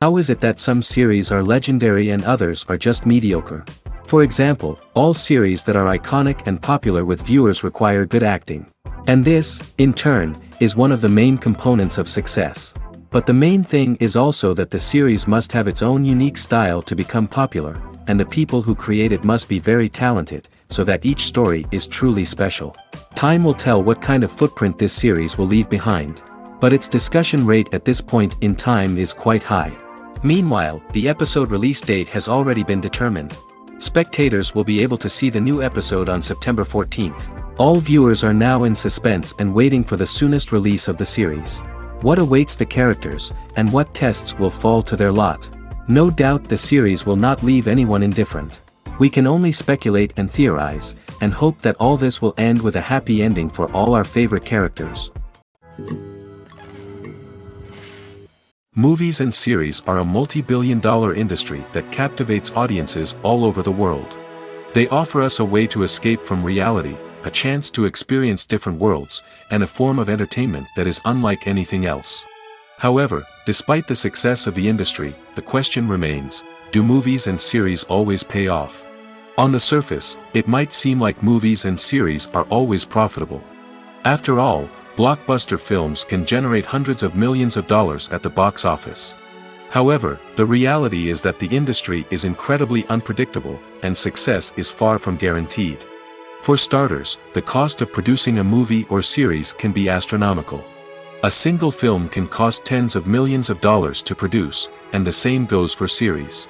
How is it that some series are legendary and others are just mediocre? For example, all series that are iconic and popular with viewers require good acting. And this, in turn, is one of the main components of success. But the main thing is also that the series must have its own unique style to become popular, and the people who create it must be very talented, so that each story is truly special. Time will tell what kind of footprint this series will leave behind. But its discussion rate at this point in time is quite high. Meanwhile, the episode release date has already been determined. Spectators will be able to see the new episode on September 14th. All viewers are now in suspense and waiting for the soonest release of the series. What awaits the characters, and what tests will fall to their lot? No doubt the series will not leave anyone indifferent. We can only speculate and theorize, and hope that all this will end with a happy ending for all our favorite characters. Movies and series are a multi-billion-dollar industry that captivates audiences all over the world. They offer us a way to escape from reality, a chance to experience different worlds, and a form of entertainment that is unlike anything else. However, despite the success of the industry, the question remains, do movies and series always pay off? On the surface, it might seem like movies and series are always profitable. After all, blockbuster films can generate hundreds of millions of dollars at the box office. However, the reality is that the industry is incredibly unpredictable, and success is far from guaranteed. For starters, the cost of producing a movie or series can be astronomical. A single film can cost tens of millions of dollars to produce, and the same goes for series.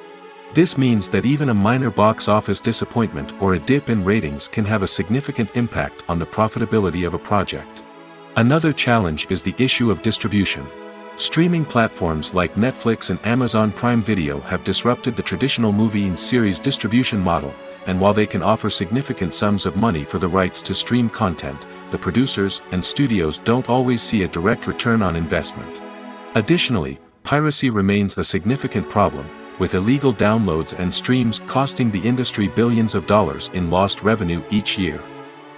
This means that even a minor box office disappointment or a dip in ratings can have a significant impact on the profitability of a project. Another challenge is the issue of distribution. Streaming platforms like Netflix and Amazon Prime Video have disrupted the traditional movie and series distribution model, and while they can offer significant sums of money for the rights to stream content, the producers and studios don't always see a direct return on investment. Additionally, piracy remains a significant problem, with illegal downloads and streams costing the industry billions of dollars in lost revenue each year.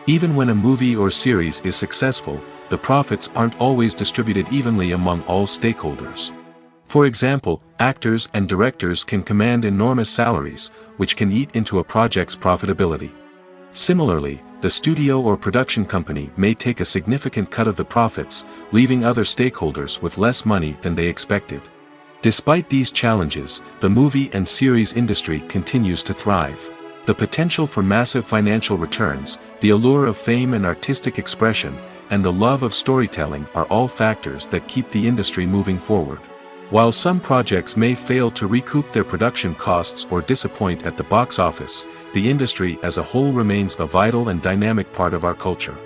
Even when a movie or series is successful, the profits aren't always distributed evenly among all stakeholders. For example, actors and directors can command enormous salaries, which can eat into a project's profitability. Similarly, the studio or production company may take a significant cut of the profits, leaving other stakeholders with less money than they expected. Despite these challenges, the movie and series industry continues to thrive. The potential for massive financial returns, the allure of fame and artistic expression, and the love of storytelling are all factors that keep the industry moving forward. While some projects may fail to recoup their production costs or disappoint at the box office, the industry as a whole remains a vital and dynamic part of our culture.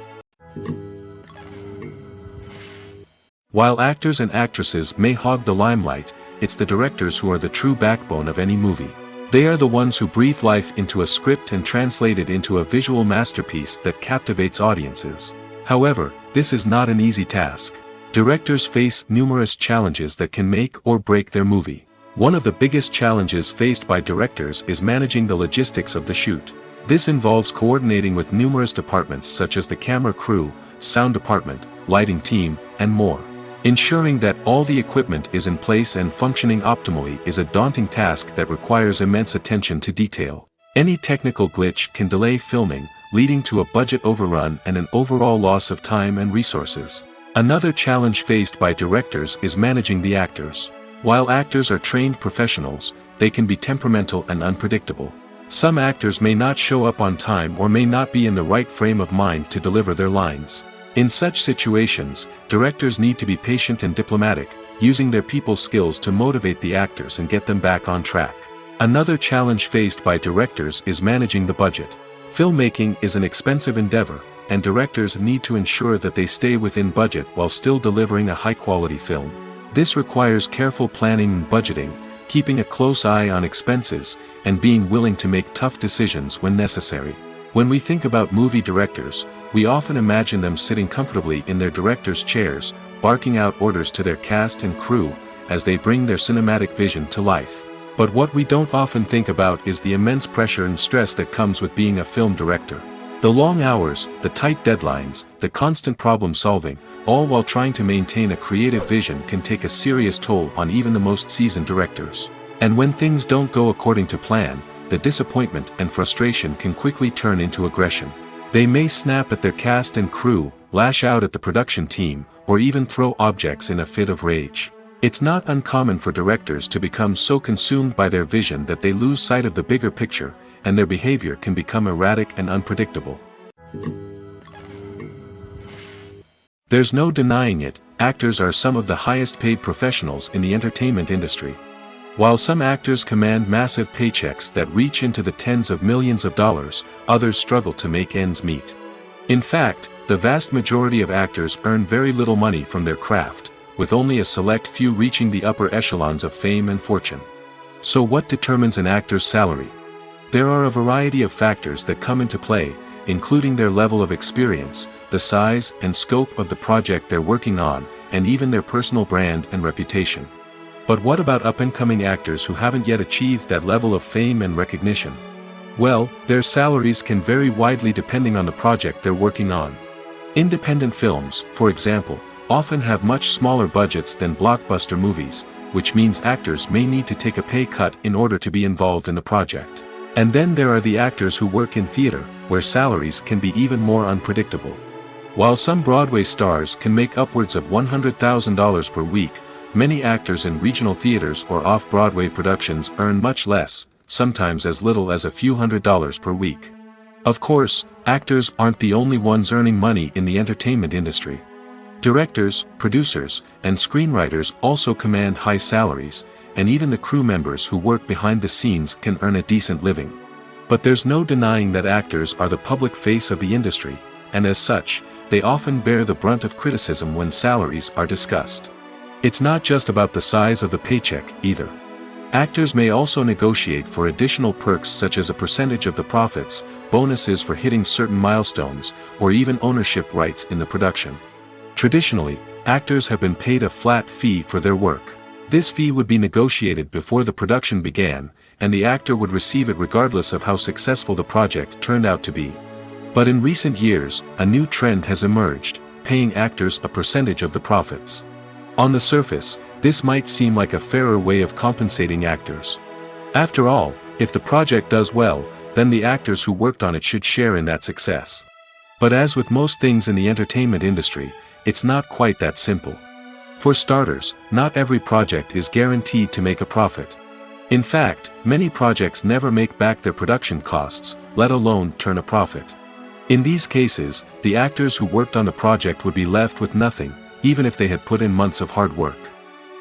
While actors and actresses may hog the limelight, it's the directors who are the true backbone of any movie. They are the ones who breathe life into a script and translate it into a visual masterpiece that captivates audiences. However, this is not an easy task. Directors face numerous challenges that can make or break their movie. One of the biggest challenges faced by directors is managing the logistics of the shoot. This involves coordinating with numerous departments such as the camera crew, sound department, lighting team, and more. Ensuring that all the equipment is in place and functioning optimally is a daunting task that requires immense attention to detail. Any technical glitch can delay filming, leading to a budget overrun and an overall loss of time and resources. Another challenge faced by directors is managing the actors. While actors are trained professionals, they can be temperamental and unpredictable. Some actors may not show up on time or may not be in the right frame of mind to deliver their lines. In such situations, directors need to be patient and diplomatic, using their people skills to motivate the actors and get them back on track. Another challenge faced by directors is managing the budget. Filmmaking is an expensive endeavor, and directors need to ensure that they stay within budget while still delivering a high-quality film. This requires careful planning and budgeting, keeping a close eye on expenses, and being willing to make tough decisions when necessary. When we think about movie directors, we often imagine them sitting comfortably in their director's chairs, barking out orders to their cast and crew, as they bring their cinematic vision to life. But what we don't often think about is the immense pressure and stress that comes with being a film director. The long hours, the tight deadlines, the constant problem solving, all while trying to maintain a creative vision can take a serious toll on even the most seasoned directors. And when things don't go according to plan, the disappointment and frustration can quickly turn into aggression. They may snap at their cast and crew, lash out at the production team, or even throw objects in a fit of rage. It's not uncommon for directors to become so consumed by their vision that they lose sight of the bigger picture, and their behavior can become erratic and unpredictable. There's no denying it, actors are some of the highest paid professionals in the entertainment industry. While some actors command massive paychecks that reach into the tens of millions of dollars, others struggle to make ends meet. In fact, the vast majority of actors earn very little money from their craft, with only a select few reaching the upper echelons of fame and fortune. So what determines an actor's salary? There are a variety of factors that come into play, including their level of experience, the size and scope of the project they're working on, and even their personal brand and reputation. But what about up-and-coming actors who haven't yet achieved that level of fame and recognition? Well, their salaries can vary widely depending on the project they're working on. Independent films, for example, often have much smaller budgets than blockbuster movies, which means actors may need to take a pay cut in order to be involved in the project. And then there are the actors who work in theater, where salaries can be even more unpredictable. While some Broadway stars can make upwards of $100,000 per week, many actors in regional theaters or off-Broadway productions earn much less, sometimes as little as a few $100s per week. Of course, actors aren't the only ones earning money in the entertainment industry. Directors, producers, and screenwriters also command high salaries, and even the crew members who work behind the scenes can earn a decent living. But there's no denying that actors are the public face of the industry, and as such, they often bear the brunt of criticism when salaries are discussed. It's not just about the size of the paycheck, either. Actors may also negotiate for additional perks such as a percentage of the profits, bonuses for hitting certain milestones, or even ownership rights in the production. Traditionally, actors have been paid a flat fee for their work. This fee would be negotiated before the production began, and the actor would receive it regardless of how successful the project turned out to be. But in recent years, a new trend has emerged, paying actors a percentage of the profits. On the surface, this might seem like a fairer way of compensating actors. After all, if the project does well, then the actors who worked on it should share in that success. But as with most things in the entertainment industry, it's not quite that simple. For starters, not every project is guaranteed to make a profit. In fact, many projects never make back their production costs, let alone turn a profit. In these cases, the actors who worked on the project would be left with nothing, even if they had put in months of hard work.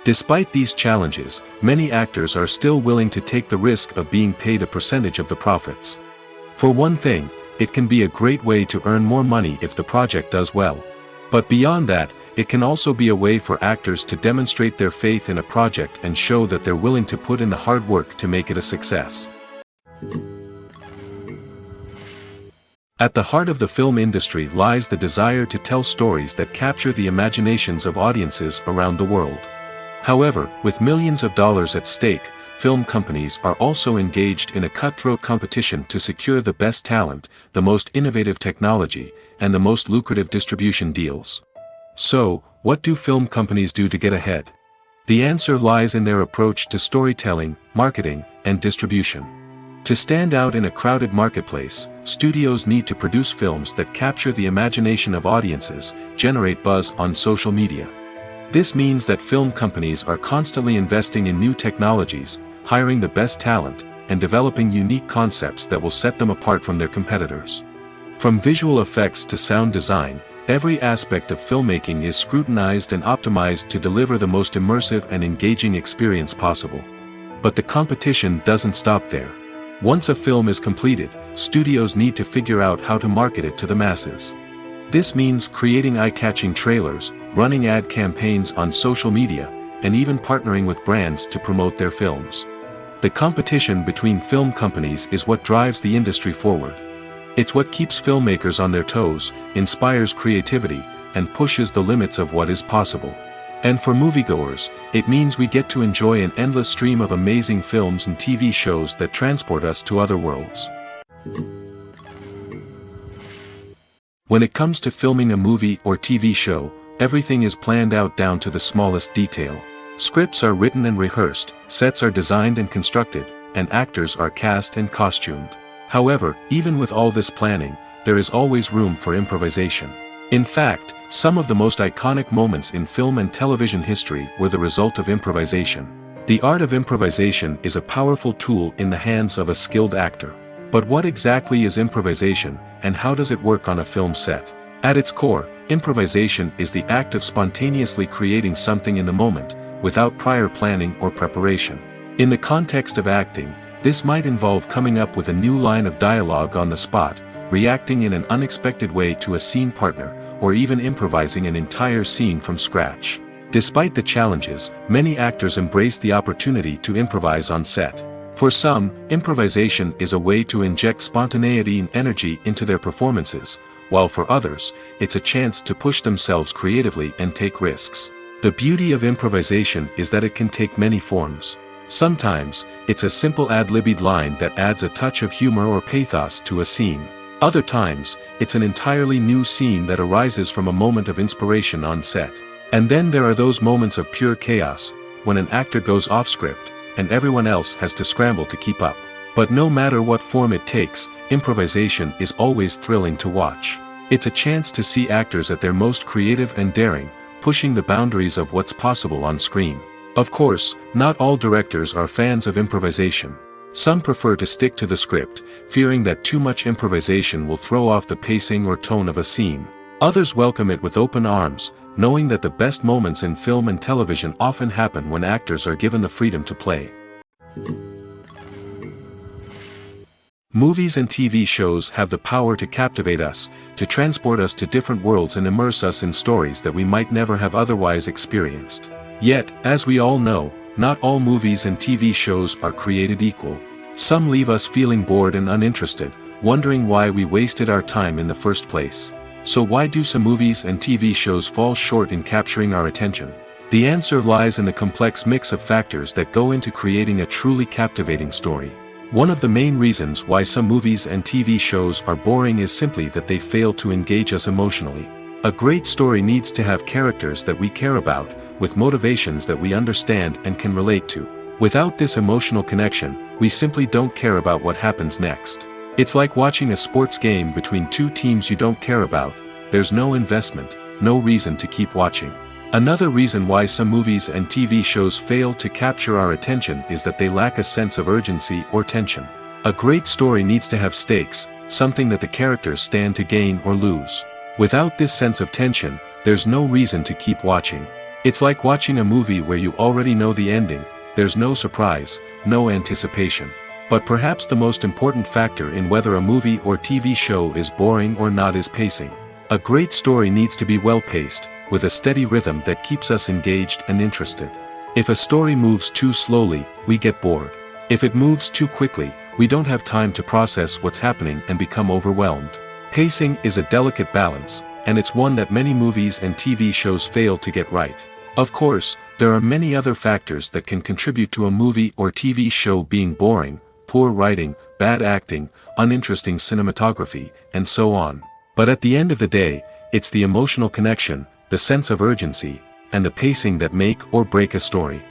Despite these challenges, many actors are still willing to take the risk of being paid a percentage of the profits. For one thing, it can be a great way to earn more money if the project does well. But beyond that, it can also be a way for actors to demonstrate their faith in a project and show that they're willing to put in the hard work to make it a success. At the heart of the film industry lies the desire to tell stories that capture the imaginations of audiences around the world. However, with millions of dollars at stake, film companies are also engaged in a cutthroat competition to secure the best talent, the most innovative technology, and the most lucrative distribution deals. So, what do film companies do to get ahead? The answer lies in their approach to storytelling, marketing, and distribution. To stand out in a crowded marketplace, studios need to produce films that capture the imagination of audiences, generate buzz on social media. This means that film companies are constantly investing in new technologies, hiring the best talent, and developing unique concepts that will set them apart from their competitors. From visual effects to sound design, every aspect of filmmaking is scrutinized and optimized to deliver the most immersive and engaging experience possible. But the competition doesn't stop there. Once a film is completed, studios need to figure out how to market it to the masses. This means creating eye-catching trailers, running ad campaigns on social media, and even partnering with brands to promote their films. The competition between film companies is what drives the industry forward. It's what keeps filmmakers on their toes, inspires creativity, and pushes the limits of what is possible. And for moviegoers, it means we get to enjoy an endless stream of amazing films and TV shows that transport us to other worlds. When it comes to filming a movie or TV show, everything is planned out down to the smallest detail. Scripts are written and rehearsed, sets are designed and constructed, and actors are cast and costumed. However, even with all this planning, there is always room for improvisation. In fact, some of the most iconic moments in film and television history were the result of improvisation. The art of improvisation is a powerful tool in the hands of a skilled actor. But what exactly is improvisation, and how does it work on a film set? At its core, improvisation is the act of spontaneously creating something in the moment, without prior planning or preparation. In the context of acting, this might involve coming up with a new line of dialogue on the spot, reacting in an unexpected way to a scene partner, or even improvising an entire scene from scratch. Despite the challenges, many actors embrace the opportunity to improvise on set. For some, improvisation is a way to inject spontaneity and energy into their performances, while for others, it's a chance to push themselves creatively and take risks. The beauty of improvisation is that it can take many forms. Sometimes, it's a simple ad-libbed line that adds a touch of humor or pathos to a scene. Other times, it's an entirely new scene that arises from a moment of inspiration on set. And then there are those moments of pure chaos, when an actor goes off script, and everyone else has to scramble to keep up. But no matter what form it takes, improvisation is always thrilling to watch. It's a chance to see actors at their most creative and daring, pushing the boundaries of what's possible on screen. Of course, not all directors are fans of improvisation. Some prefer to stick to the script, fearing that too much improvisation will throw off the pacing or tone of a scene. Others welcome it with open arms, knowing that the best moments in film and television often happen when actors are given the freedom to play. Movies and TV shows have the power to captivate us, to transport us to different worlds and immerse us in stories that we might never have otherwise experienced. Yet, as we all know, not all movies and TV shows are created equal. Some leave us feeling bored and uninterested, wondering why we wasted our time in the first place. So why do some movies and TV shows fall short in capturing our attention? The answer lies in the complex mix of factors that go into creating a truly captivating story. One of the main reasons why some movies and TV shows are boring is simply that they fail to engage us emotionally. A great story needs to have characters that we care about, with motivations that we understand and can relate to. Without this emotional connection, we simply don't care about what happens next. It's like watching a sports game between two teams you don't care about. There's no investment, no reason to keep watching. Another reason why some movies and TV shows fail to capture our attention is that they lack a sense of urgency or tension. A great story needs to have stakes, something that the characters stand to gain or lose. Without this sense of tension, there's no reason to keep watching. It's like watching a movie where you already know the ending. There's no surprise, no anticipation. But perhaps the most important factor in whether a movie or TV show is boring or not is pacing. A great story needs to be well-paced, with a steady rhythm that keeps us engaged and interested. If a story moves too slowly, we get bored. If it moves too quickly, we don't have time to process what's happening and become overwhelmed. Pacing is a delicate balance, and it's one that many movies and TV shows fail to get right. Of course, there are many other factors that can contribute to a movie or TV show being boring: poor writing, bad acting, uninteresting cinematography, and so on. But at the end of the day, it's the emotional connection, the sense of urgency, and the pacing that make or break a story.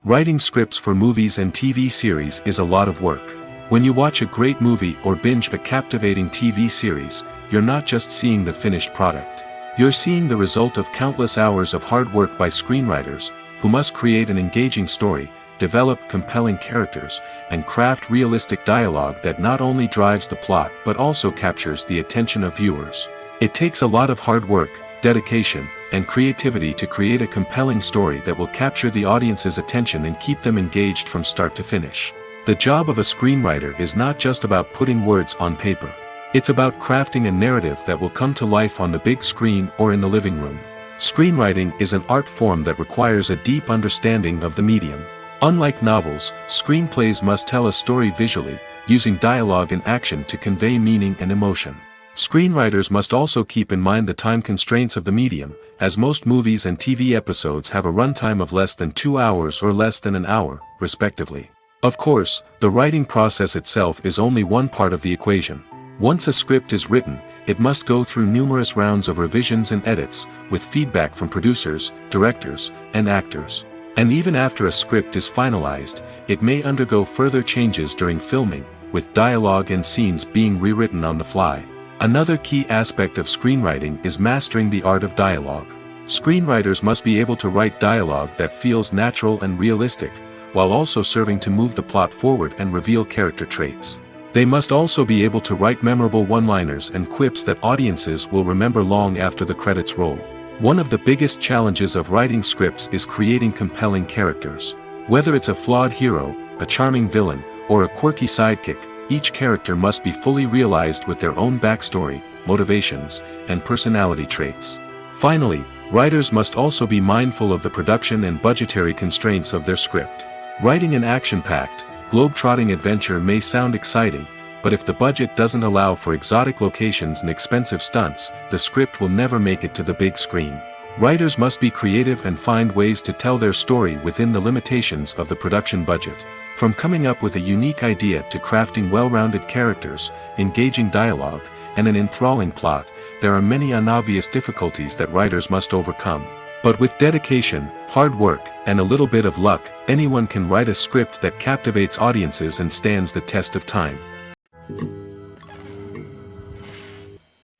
Writing scripts for movies and TV series is a lot of work. When you watch a great movie or binge a captivating TV series, you're not just seeing the finished product. You're seeing the result of countless hours of hard work by screenwriters, who must create an engaging story, develop compelling characters, and craft realistic dialogue that not only drives the plot but also captures the attention of viewers. It takes a lot of hard work, dedication, and creativity to create a compelling story that will capture the audience's attention and keep them engaged from start to finish. The job of a screenwriter is not just about putting words on paper. It's about crafting a narrative that will come to life on the big screen or in the living room. Screenwriting is an art form that requires a deep understanding of the medium. Unlike novels, screenplays must tell a story visually, using dialogue and action to convey meaning and emotion. Screenwriters must also keep in mind the time constraints of the medium, as most movies and TV episodes have a runtime of less than 2 hours or less than an hour, respectively. Of course, the writing process itself is only one part of the equation. Once a script is written, it must go through numerous rounds of revisions and edits, with feedback from producers, directors, and actors. And even after a script is finalized, it may undergo further changes during filming, with dialogue and scenes being rewritten on the fly. Another key aspect of screenwriting is mastering the art of dialogue. Screenwriters must be able to write dialogue that feels natural and realistic, while also serving to move the plot forward and reveal character traits. They must also be able to write memorable one-liners and quips that audiences will remember long after the credits roll. One of the biggest challenges of writing scripts is creating compelling characters. Whether it's a flawed hero, a charming villain, or a quirky sidekick, each character must be fully realized with their own backstory, motivations, and personality traits. Finally, writers must also be mindful of the production and budgetary constraints of their script. Writing an action-packed, globe-trotting adventure may sound exciting, but if the budget doesn't allow for exotic locations and expensive stunts, the script will never make it to the big screen. Writers must be creative and find ways to tell their story within the limitations of the production budget. From coming up with a unique idea to crafting well-rounded characters, engaging dialogue, and an enthralling plot, there are many unobvious difficulties that writers must overcome. But with dedication, hard work, and a little bit of luck, anyone can write a script that captivates audiences and stands the test of time.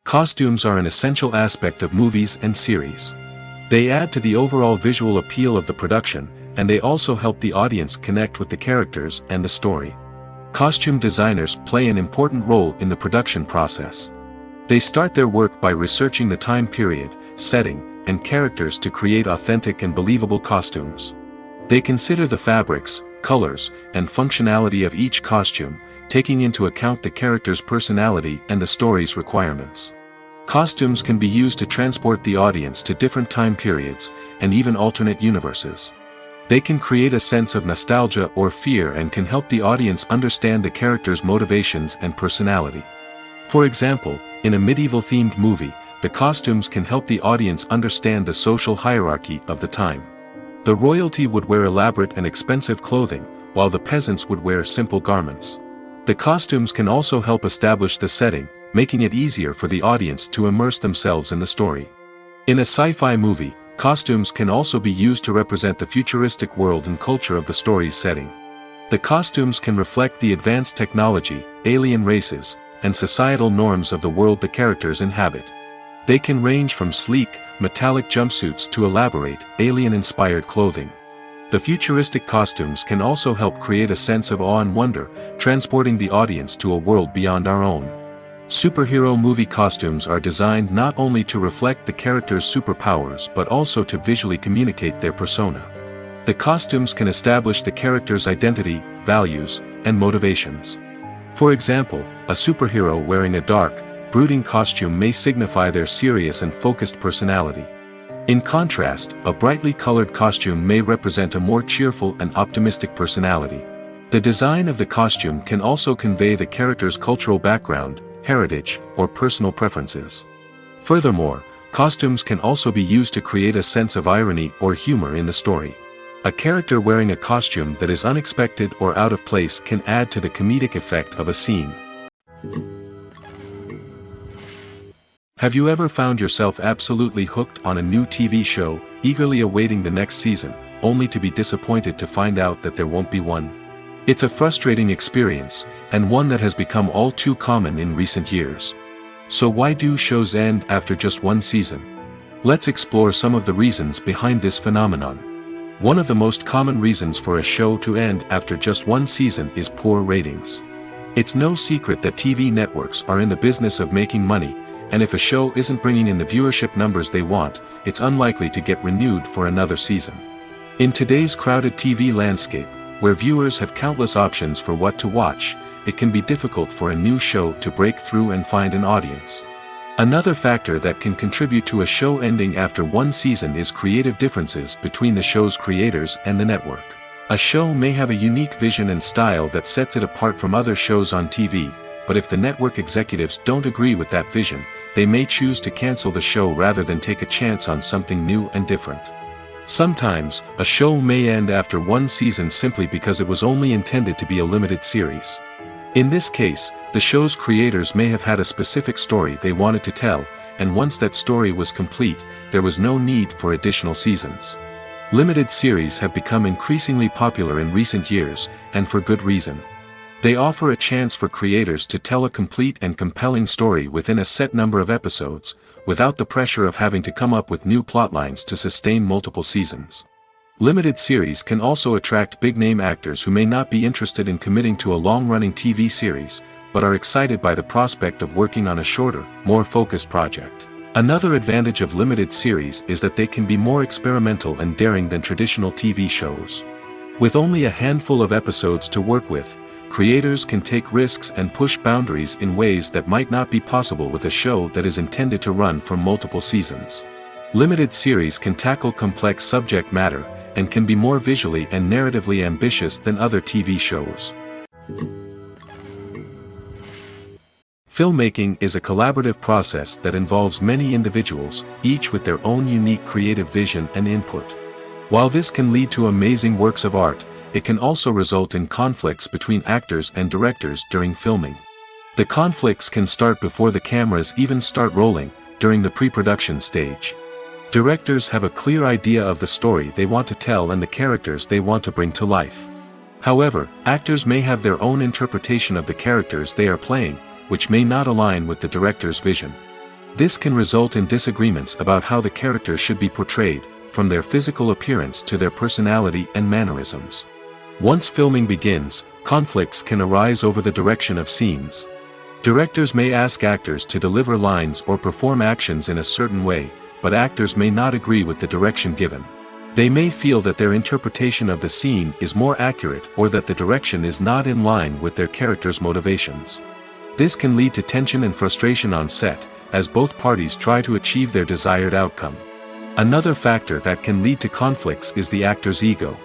Costumes are an essential aspect of movies and series. They add to the overall visual appeal of the production, and they also help the audience connect with the characters and the story. Costume designers play an important role in the production process. They start their work by researching the time period, setting, and characters to create authentic and believable costumes. They consider the fabrics, colors, and functionality of each costume, taking into account the character's personality and the story's requirements. Costumes can be used to transport the audience to different time periods, and even alternate universes. They can create a sense of nostalgia or fear and can help the audience understand the character's motivations and personality. For example, in a medieval-themed movie, the costumes can help the audience understand the social hierarchy of the time. The royalty would wear elaborate and expensive clothing, while the peasants would wear simple garments. The costumes can also help establish the setting, making it easier for the audience to immerse themselves in the story. In a sci-fi movie, costumes can also be used to represent the futuristic world and culture of the story's setting. The costumes can reflect the advanced technology, alien races, and societal norms of the world the characters inhabit. They can range from sleek, metallic jumpsuits to elaborate, alien-inspired clothing. The futuristic costumes can also help create a sense of awe and wonder, transporting the audience to a world beyond our own. Superhero movie costumes are designed not only to reflect the character's superpowers but also to visually communicate their persona. The costumes can establish the character's identity, values, and motivations. For example, a superhero wearing a dark, brooding costume may signify their serious and focused personality. In contrast, a brightly colored costume may represent a more cheerful and optimistic personality. The design of the costume can also convey the character's cultural background, heritage, or personal preferences. Furthermore, costumes can also be used to create a sense of irony or humor in the story. A character wearing a costume that is unexpected or out of place can add to the comedic effect of a scene. Have you ever found yourself absolutely hooked on a new TV show, eagerly awaiting the next season, only to be disappointed to find out that there won't be one? It's a frustrating experience, and one that has become all too common in recent years. So why do shows end after just one season? Let's explore some of the reasons behind this phenomenon. One of the most common reasons for a show to end after just one season is poor ratings. It's no secret that TV networks are in the business of making money, and if a show isn't bringing in the viewership numbers they want, it's unlikely to get renewed for another season. In today's crowded TV landscape, where viewers have countless options for what to watch, it can be difficult for a new show to break through and find an audience. Another factor that can contribute to a show ending after one season is creative differences between the show's creators and the network. A show may have a unique vision and style that sets it apart from other shows on TV, but if the network executives don't agree with that vision, they may choose to cancel the show rather than take a chance on something new and different. Sometimes, a show may end after one season simply because it was only intended to be a limited series. In this case, the show's creators may have had a specific story they wanted to tell, and once that story was complete, there was no need for additional seasons. Limited series have become increasingly popular in recent years, and for good reason. They offer a chance for creators to tell a complete and compelling story within a set number of episodes, without the pressure of having to come up with new plotlines to sustain multiple seasons. Limited series can also attract big-name actors who may not be interested in committing to a long-running TV series, but are excited by the prospect of working on a shorter, more focused project. Another advantage of limited series is that they can be more experimental and daring than traditional TV shows. With only a handful of episodes to work with, creators can take risks and push boundaries in ways that might not be possible with a show that is intended to run for multiple seasons. Limited series can tackle complex subject matter, and can be more visually and narratively ambitious than other TV shows. Filmmaking is a collaborative process that involves many individuals, each with their own unique creative vision and input. While this can lead to amazing works of art, it can also result in conflicts between actors and directors during filming. The conflicts can start before the cameras even start rolling, during the pre-production stage. Directors have a clear idea of the story they want to tell and the characters they want to bring to life. However, actors may have their own interpretation of the characters they are playing, which may not align with the director's vision. This can result in disagreements about how the characters should be portrayed, from their physical appearance to their personality and mannerisms. Once filming begins, conflicts can arise over the direction of scenes. Directors may ask actors to deliver lines or perform actions in a certain way, but actors may not agree with the direction given. They may feel that their interpretation of the scene is more accurate or that the direction is not in line with their character's motivations. This can lead to tension and frustration on set, as both parties try to achieve their desired outcome. Another factor that can lead to conflicts is the actor's ego.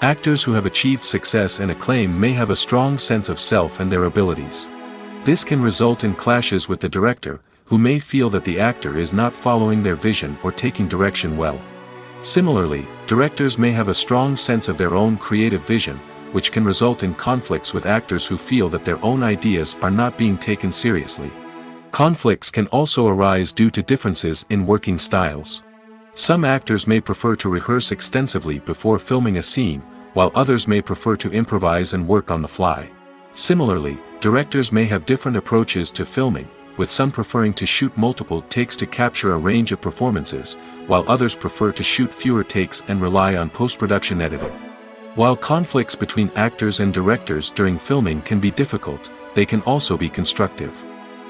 Actors who have achieved success and acclaim may have a strong sense of self and their abilities. This can result in clashes with the director, who may feel that the actor is not following their vision or taking direction well. Similarly, directors may have a strong sense of their own creative vision, which can result in conflicts with actors who feel that their own ideas are not being taken seriously. Conflicts can also arise due to differences in working styles. Some actors may prefer to rehearse extensively before filming a scene, while others may prefer to improvise and work on the fly. Similarly, directors may have different approaches to filming, with some preferring to shoot multiple takes to capture a range of performances, while others prefer to shoot fewer takes and rely on post-production editing. While conflicts between actors and directors during filming can be difficult, they can also be constructive.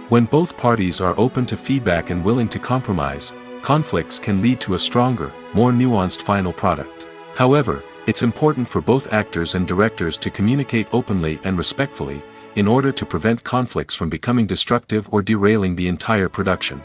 When both parties are open to feedback and willing to compromise, conflicts can lead to a stronger, more nuanced final product. However, it's important for both actors and directors to communicate openly and respectfully, in order to prevent conflicts from becoming destructive or derailing the entire production.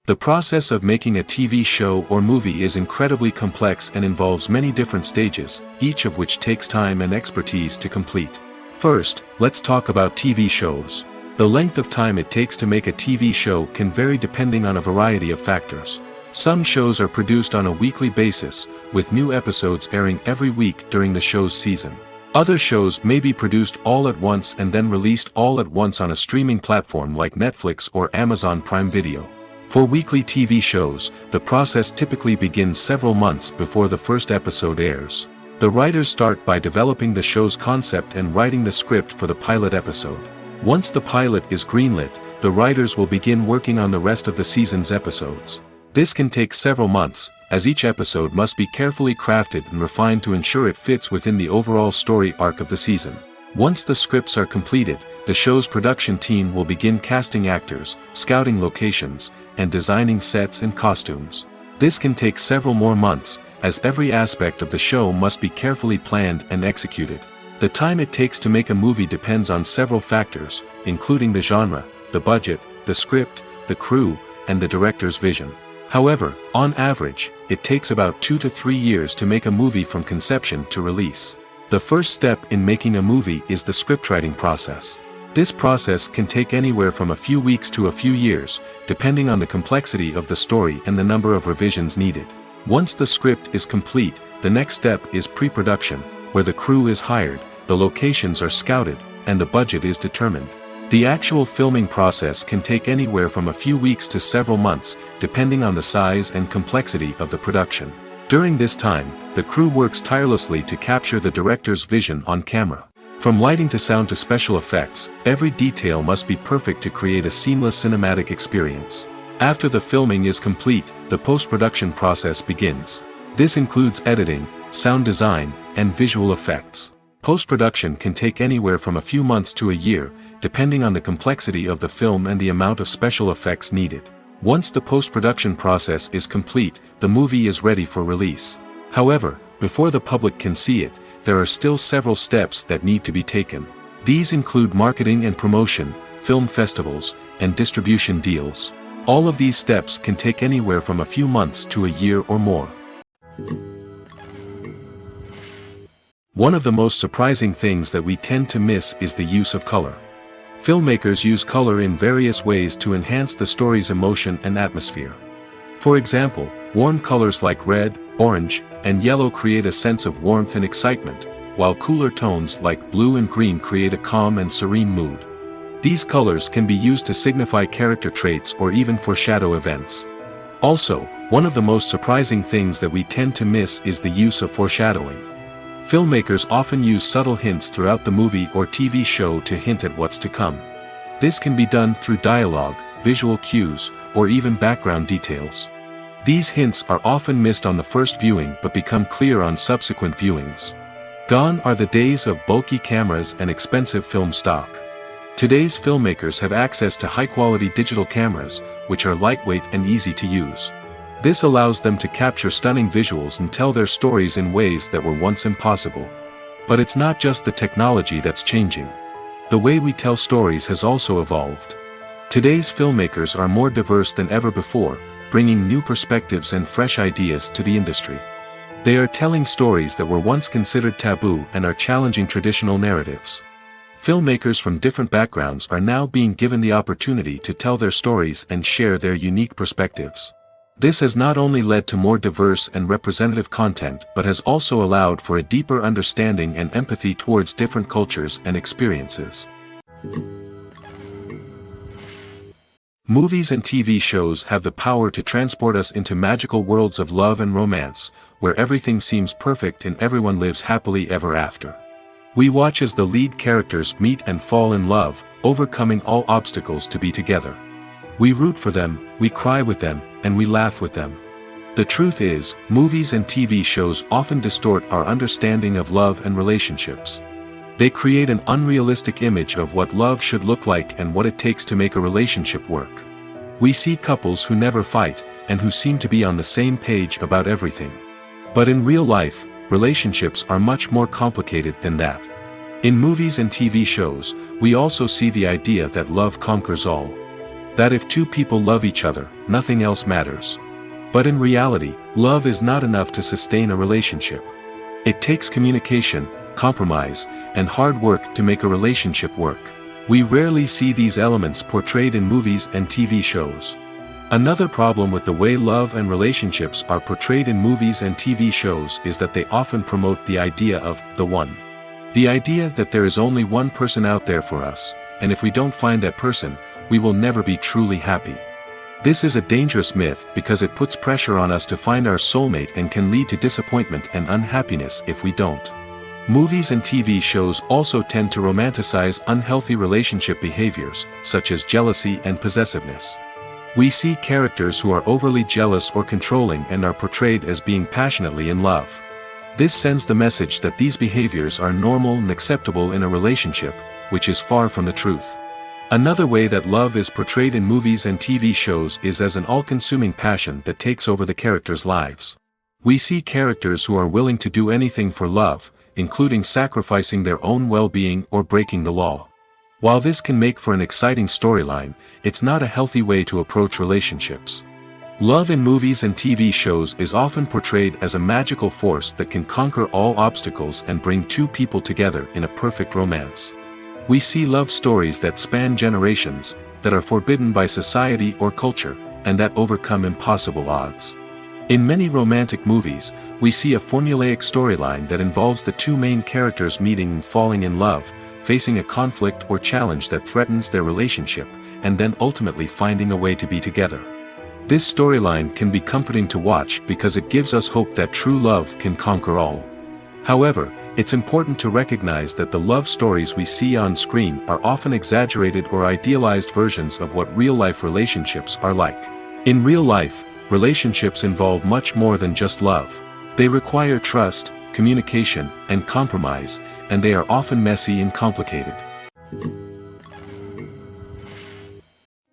The process of making a TV show or movie is incredibly complex and involves many different stages, each of which takes time and expertise to complete. First, let's talk about TV shows. The length of time it takes to make a TV show can vary depending on a variety of factors. Some shows are produced on a weekly basis, with new episodes airing every week during the show's season. Other shows may be produced all at once and then released all at once on a streaming platform like Netflix or Amazon Prime Video. For weekly TV shows, the process typically begins several months before the first episode airs. The writers start by developing the show's concept and writing the script for the pilot episode. Once the pilot is greenlit, the writers will begin working on the rest of the season's episodes. This can take several months, as each episode must be carefully crafted and refined to ensure it fits within the overall story arc of the season. Once the scripts are completed, the show's production team will begin casting actors, scouting locations, and designing sets and costumes. This can take several more months, as every aspect of the show must be carefully planned and executed. The time it takes to make a movie depends on several factors, including the genre, the budget, the script, the crew, and the director's vision. However, on average, it takes about 2 to 3 years to make a movie from conception to release. The first step in making a movie is the scriptwriting process. This process can take anywhere from a few weeks to a few years, depending on the complexity of the story and the number of revisions needed. Once the script is complete, the next step is pre-production, where the crew is hired, the locations are scouted, and the budget is determined. The actual filming process can take anywhere from a few weeks to several months, depending on the size and complexity of the production. During this time, the crew works tirelessly to capture the director's vision on camera. From lighting to sound to special effects, every detail must be perfect to create a seamless cinematic experience. After the filming is complete, the post-production process begins. This includes editing, sound design, and visual effects. Post-production can take anywhere from a few months to a year, depending on the complexity of the film and the amount of special effects needed. Once the post-production process is complete, the movie is ready for release. However, before the public can see it, there are still several steps that need to be taken. These include marketing and promotion, film festivals, and distribution deals. All of these steps can take anywhere from a few months to a year or more. One of the most surprising things that we tend to miss is the use of color. Filmmakers use color in various ways to enhance the story's emotion and atmosphere. For example, warm colors like red, orange, and yellow create a sense of warmth and excitement, while cooler tones like blue and green create a calm and serene mood. These colors can be used to signify character traits or even foreshadow events. Also, one of the most surprising things that we tend to miss is the use of foreshadowing. Filmmakers often use subtle hints throughout the movie or TV show to hint at what's to come. This can be done through dialogue, visual cues, or even background details. These hints are often missed on the first viewing but become clear on subsequent viewings. Gone are the days of bulky cameras and expensive film stock. Today's filmmakers have access to high-quality digital cameras, which are lightweight and easy to use. This allows them to capture stunning visuals and tell their stories in ways that were once impossible. But it's not just the technology that's changing. The way we tell stories has also evolved. Today's filmmakers are more diverse than ever before, bringing new perspectives and fresh ideas to the industry. They are telling stories that were once considered taboo and are challenging traditional narratives. Filmmakers from different backgrounds are now being given the opportunity to tell their stories and share their unique perspectives. This has not only led to more diverse and representative content but has also allowed for a deeper understanding and empathy towards different cultures and experiences. Movies and TV shows have the power to transport us into magical worlds of love and romance, where everything seems perfect and everyone lives happily ever after. We watch as the lead characters meet and fall in love, overcoming all obstacles to be together. We root for them, we cry with them, and we laugh with them. The truth is, movies and TV shows often distort our understanding of love and relationships. They create an unrealistic image of what love should look like and what it takes to make a relationship work. We see couples who never fight, and who seem to be on the same page about everything. But in real life, relationships are much more complicated than that. In movies and TV shows, we also see the idea that love conquers all. That if two people love each other, nothing else matters. But in reality, love is not enough to sustain a relationship. It takes communication, compromise, and hard work to make a relationship work. We rarely see these elements portrayed in movies and TV shows. Another problem with the way love and relationships are portrayed in movies and TV shows is that they often promote the idea of the one. The idea that there is only one person out there for us, and if we don't find that person, we will never be truly happy. This is a dangerous myth because it puts pressure on us to find our soulmate and can lead to disappointment and unhappiness if we don't. Movies and TV shows also tend to romanticize unhealthy relationship behaviors, such as jealousy and possessiveness. We see characters who are overly jealous or controlling and are portrayed as being passionately in love. This sends the message that these behaviors are normal and acceptable in a relationship, which is far from the truth. Another way that love is portrayed in movies and TV shows is as an all-consuming passion that takes over the characters' lives. We see characters who are willing to do anything for love, including sacrificing their own well-being or breaking the law. While this can make for an exciting storyline, it's not a healthy way to approach relationships. Love in movies and TV shows is often portrayed as a magical force that can conquer all obstacles and bring two people together in a perfect romance. We see love stories that span generations, that are forbidden by society or culture, and that overcome impossible odds. In many romantic movies, we see a formulaic storyline that involves the two main characters meeting and falling in love, facing a conflict or challenge that threatens their relationship, and then ultimately finding a way to be together. This storyline can be comforting to watch because it gives us hope that true love can conquer all. However, it's important to recognize that the love stories we see on screen are often exaggerated or idealized versions of what real-life relationships are like. In real life, relationships involve much more than just love. They require trust, communication, and compromise, and they are often messy and complicated.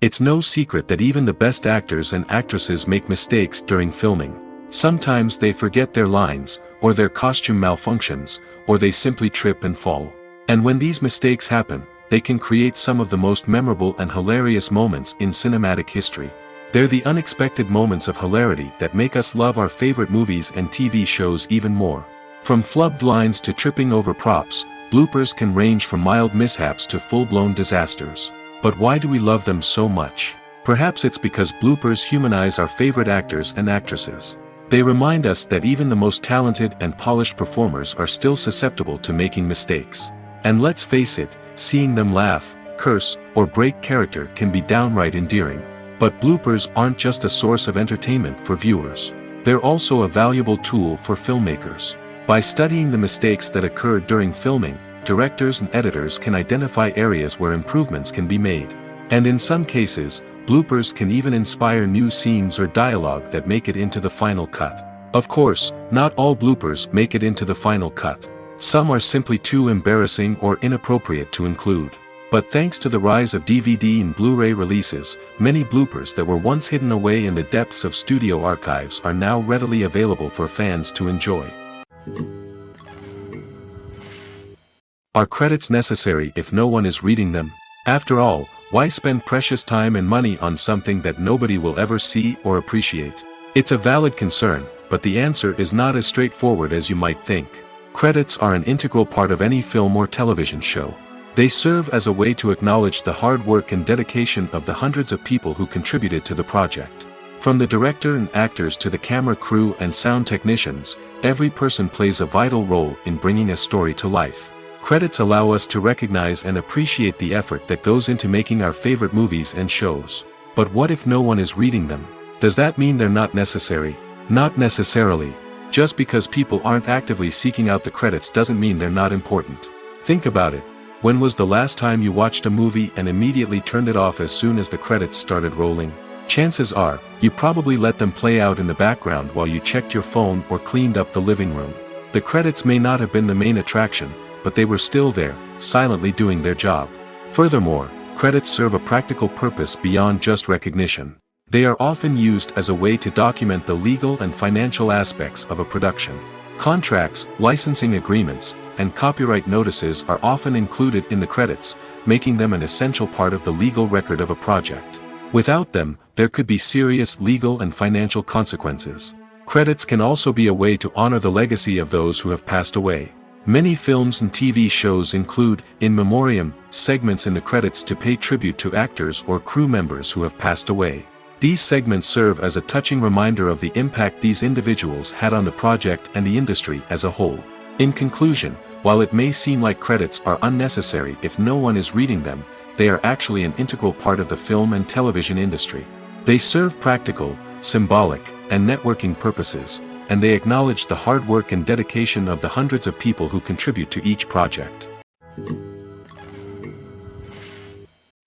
It's no secret that even the best actors and actresses make mistakes during filming. Sometimes they forget their lines, or their costume malfunctions, or they simply trip and fall. And when these mistakes happen, they can create some of the most memorable and hilarious moments in cinematic history. They're the unexpected moments of hilarity that make us love our favorite movies and TV shows even more. From flubbed lines to tripping over props, bloopers can range from mild mishaps to full-blown disasters. But why do we love them so much? Perhaps it's because bloopers humanize our favorite actors and actresses. They remind us that even the most talented and polished performers are still susceptible to making mistakes. And let's face it, seeing them laugh, curse, or break character can be downright endearing. But bloopers aren't just a source of entertainment for viewers. They're also a valuable tool for filmmakers. By studying the mistakes that occurred during filming, directors and editors can identify areas where improvements can be made. And in some cases, bloopers can even inspire new scenes or dialogue that make it into the final cut. Of course, not all bloopers make it into the final cut. Some are simply too embarrassing or inappropriate to include. But thanks to the rise of DVD and Blu-ray releases, many bloopers that were once hidden away in the depths of studio archives are now readily available for fans to enjoy. Are credits necessary if no one is reading them? After all, why spend precious time and money on something that nobody will ever see or appreciate? It's a valid concern, but the answer is not as straightforward as you might think. Credits are an integral part of any film or television show. They serve as a way to acknowledge the hard work and dedication of the hundreds of people who contributed to the project. From the director and actors to the camera crew and sound technicians, every person plays a vital role in bringing a story to life. Credits allow us to recognize and appreciate the effort that goes into making our favorite movies and shows. But what if no one is reading them? Does that mean they're not necessary? Not necessarily. Just because people aren't actively seeking out the credits doesn't mean they're not important. Think about it. When was the last time you watched a movie and immediately turned it off as soon as the credits started rolling? Chances are, you probably let them play out in the background while you checked your phone or cleaned up the living room. The credits may not have been the main attraction, but they were still there, silently doing their job. Furthermore, credits serve a practical purpose beyond just recognition. They are often used as a way to document the legal and financial aspects of a production. Contracts, licensing agreements, and copyright notices are often included in the credits, making them an essential part of the legal record of a project. Without them, there could be serious legal and financial consequences. Credits can also be a way to honor the legacy of those who have passed away. Many films and TV shows include, in memoriam, segments in the credits to pay tribute to actors or crew members who have passed away. These segments serve as a touching reminder of the impact these individuals had on the project and the industry as a whole. In conclusion, while it may seem like credits are unnecessary if no one is reading them, they are actually an integral part of the film and television industry. They serve practical, symbolic, and networking purposes, and they acknowledge the hard work and dedication of the hundreds of people who contribute to each project.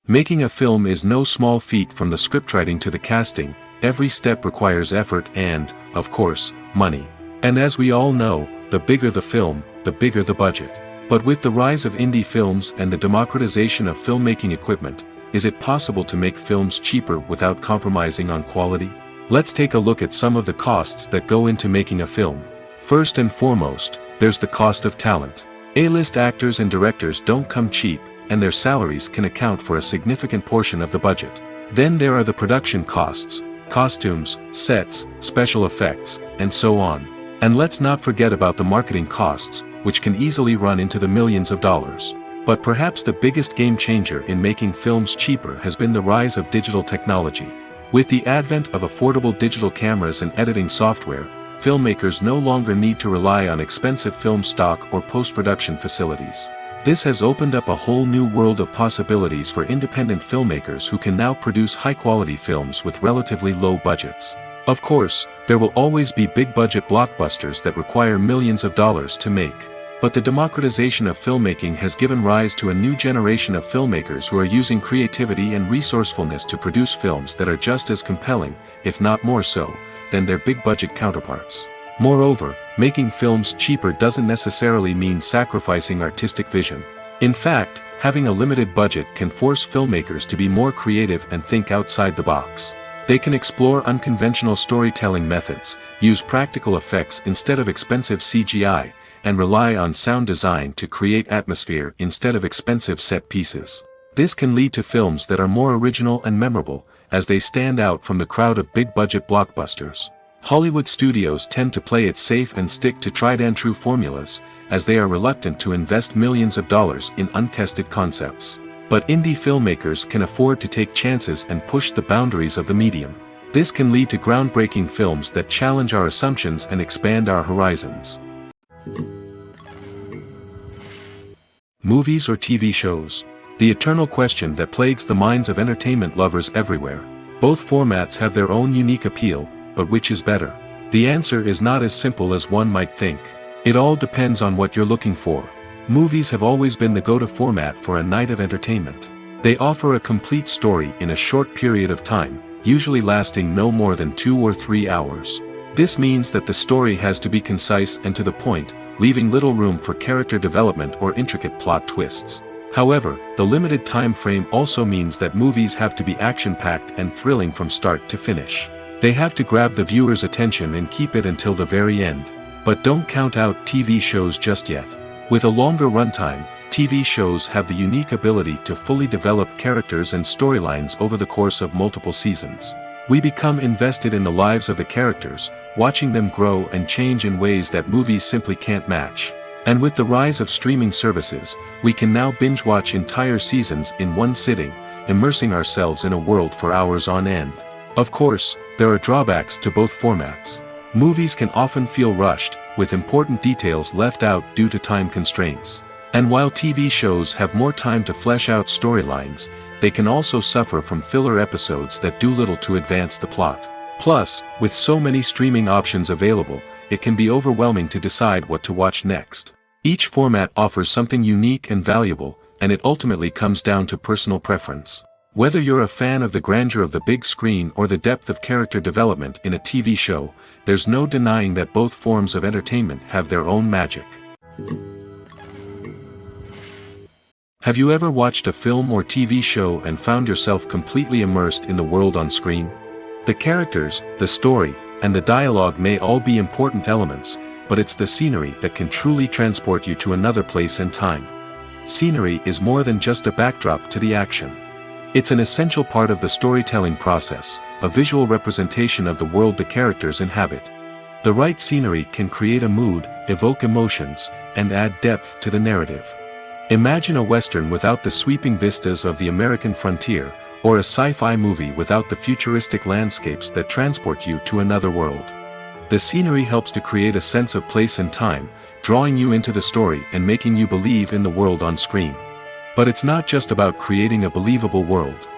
Making a film is no small feat. From the scriptwriting to the casting, every step requires effort and, of course, money. And as we all know, the bigger the film, the bigger the budget. But with the rise of indie films and the democratization of filmmaking equipment, is it possible to make films cheaper without compromising on quality? Let's take a look at some of the costs that go into making a film. First and foremost, there's the cost of talent. A-list actors and directors don't come cheap, and their salaries can account for a significant portion of the budget. Then there are the production costs, costumes, sets, special effects, and so on. And let's not forget about the marketing costs, which can easily run into the millions of dollars. But perhaps the biggest game changer in making films cheaper has been the rise of digital technology. With the advent of affordable digital cameras and editing software, filmmakers no longer need to rely on expensive film stock or post-production facilities. This has opened up a whole new world of possibilities for independent filmmakers who can now produce high-quality films with relatively low budgets. Of course, there will always be big-budget blockbusters that require millions of dollars to make. But the democratization of filmmaking has given rise to a new generation of filmmakers who are using creativity and resourcefulness to produce films that are just as compelling, if not more so, than their big-budget counterparts. Moreover, making films cheaper doesn't necessarily mean sacrificing artistic vision. In fact, having a limited budget can force filmmakers to be more creative and think outside the box. They can explore unconventional storytelling methods, use practical effects instead of expensive CGI, and rely on sound design to create atmosphere instead of expensive set pieces. This can lead to films that are more original and memorable, as they stand out from the crowd of big-budget blockbusters. Hollywood studios tend to play it safe and stick to tried-and-true formulas, as they are reluctant to invest millions of dollars in untested concepts. But indie filmmakers can afford to take chances and push the boundaries of the medium. This can lead to groundbreaking films that challenge our assumptions and expand our horizons. Movies or TV shows? The eternal question that plagues the minds of entertainment lovers everywhere. Both formats have their own unique appeal, but which is better? The answer is not as simple as one might think. It all depends on what you're looking for. Movies have always been the go-to format for a night of entertainment. They offer a complete story in a short period of time, usually lasting no more than 2 or 3 hours. This means that the story has to be concise and to the point, leaving little room for character development or intricate plot twists. However, the limited time frame also means that movies have to be action-packed and thrilling from start to finish. They have to grab the viewer's attention and keep it until the very end. But don't count out TV shows just yet. With a longer runtime, TV shows have the unique ability to fully develop characters and storylines over the course of multiple seasons. We become invested in the lives of the characters, watching them grow and change in ways that movies simply can't match. And with the rise of streaming services, we can now binge-watch entire seasons in one sitting, immersing ourselves in a world for hours on end. Of course, there are drawbacks to both formats. Movies can often feel rushed, with important details left out due to time constraints. And while TV shows have more time to flesh out storylines, they can also suffer from filler episodes that do little to advance the plot. Plus, with so many streaming options available, it can be overwhelming to decide what to watch next. Each format offers something unique and valuable, and it ultimately comes down to personal preference. Whether you're a fan of the grandeur of the big screen or the depth of character development in a TV show, there's no denying that both forms of entertainment have their own magic. Have you ever watched a film or TV show and found yourself completely immersed in the world on screen? The characters, the story, and the dialogue may all be important elements, but it's the scenery that can truly transport you to another place and time. Scenery is more than just a backdrop to the action. It's an essential part of the storytelling process, a visual representation of the world the characters inhabit. The right scenery can create a mood, evoke emotions, and add depth to the narrative. Imagine a Western without the sweeping vistas of the American frontier, or a sci-fi movie without the futuristic landscapes that transport you to another world. The scenery helps to create a sense of place and time, drawing you into the story and making you believe in the world on screen. But it's not just about creating a believable world.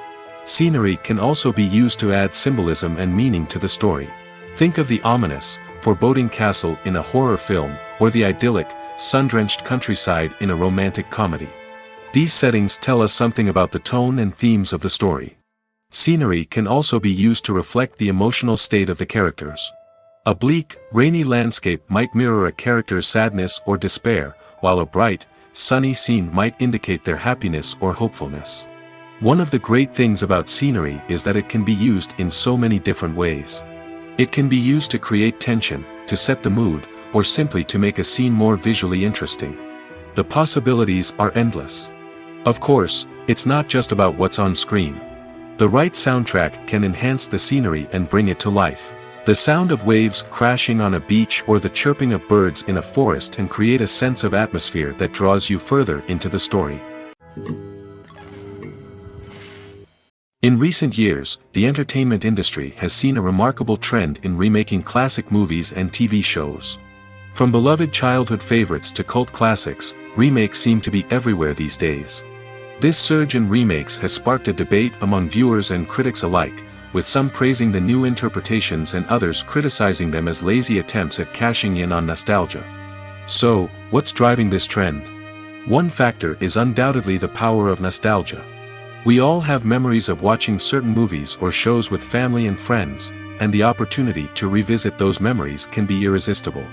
Scenery can also be used to add symbolism and meaning to the story. Think of the ominous, foreboding castle in a horror film, or the idyllic, sun-drenched countryside in a romantic comedy. These settings tell us something about the tone and themes of the story. Scenery can also be used to reflect the emotional state of the characters. A bleak, rainy landscape might mirror a character's sadness or despair, while a bright, sunny scene might indicate their happiness or hopefulness. One of the great things about scenery is that it can be used in so many different ways. It can be used to create tension, to set the mood, or simply to make a scene more visually interesting. The possibilities are endless. Of course, it's not just about what's on screen. The right soundtrack can enhance the scenery and bring it to life. The sound of waves crashing on a beach or the chirping of birds in a forest can create a sense of atmosphere that draws you further into the story. In recent years, the entertainment industry has seen a remarkable trend in remaking classic movies and TV shows. From beloved childhood favorites to cult classics, remakes seem to be everywhere these days. This surge in remakes has sparked a debate among viewers and critics alike, with some praising the new interpretations and others criticizing them as lazy attempts at cashing in on nostalgia. So, what's driving this trend? One factor is undoubtedly the power of nostalgia. We all have memories of watching certain movies or shows with family and friends, and the opportunity to revisit those memories can be irresistible.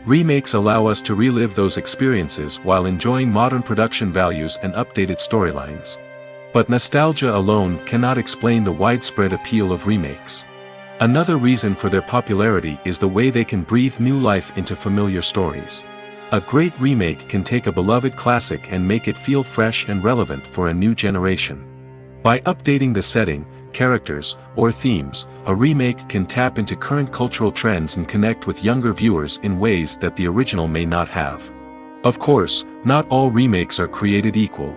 Remakes allow us to relive those experiences while enjoying modern production values and updated storylines. But nostalgia alone cannot explain the widespread appeal of remakes. Another reason for their popularity is the way they can breathe new life into familiar stories. A great remake can take a beloved classic and make it feel fresh and relevant for a new generation. By updating the setting, characters, or themes, a remake can tap into current cultural trends and connect with younger viewers in ways that the original may not have. Of course, not all remakes are created equal.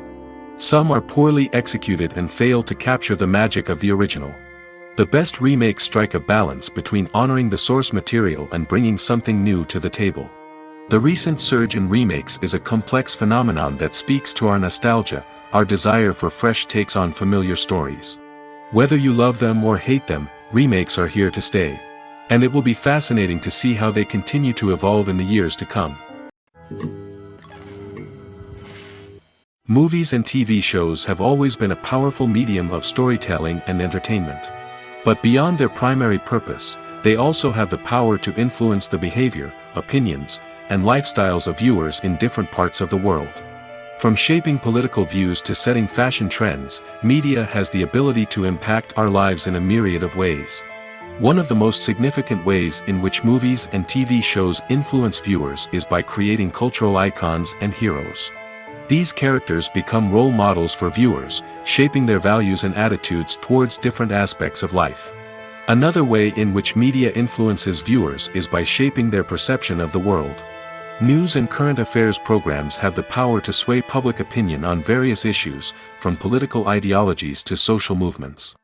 Some are poorly executed and fail to capture the magic of the original. The best remakes strike a balance between honoring the source material and bringing something new to the table. The recent surge in remakes is a complex phenomenon that speaks to our nostalgia, our desire for fresh takes on familiar stories. Whether you love them or hate them, remakes are here to stay. And it will be fascinating to see how they continue to evolve in the years to come. Movies and TV shows have always been a powerful medium of storytelling and entertainment. But beyond their primary purpose, they also have the power to influence the behavior, opinions, and lifestyles of viewers in different parts of the world. From shaping political views to setting fashion trends, media has the ability to impact our lives in a myriad of ways. One of the most significant ways in which movies and TV shows influence viewers is by creating cultural icons and heroes. These characters become role models for viewers, shaping their values and attitudes towards different aspects of life. Another way in which media influences viewers is by shaping their perception of the world. News and current affairs programs have the power to sway public opinion on various issues, from political ideologies to social movements.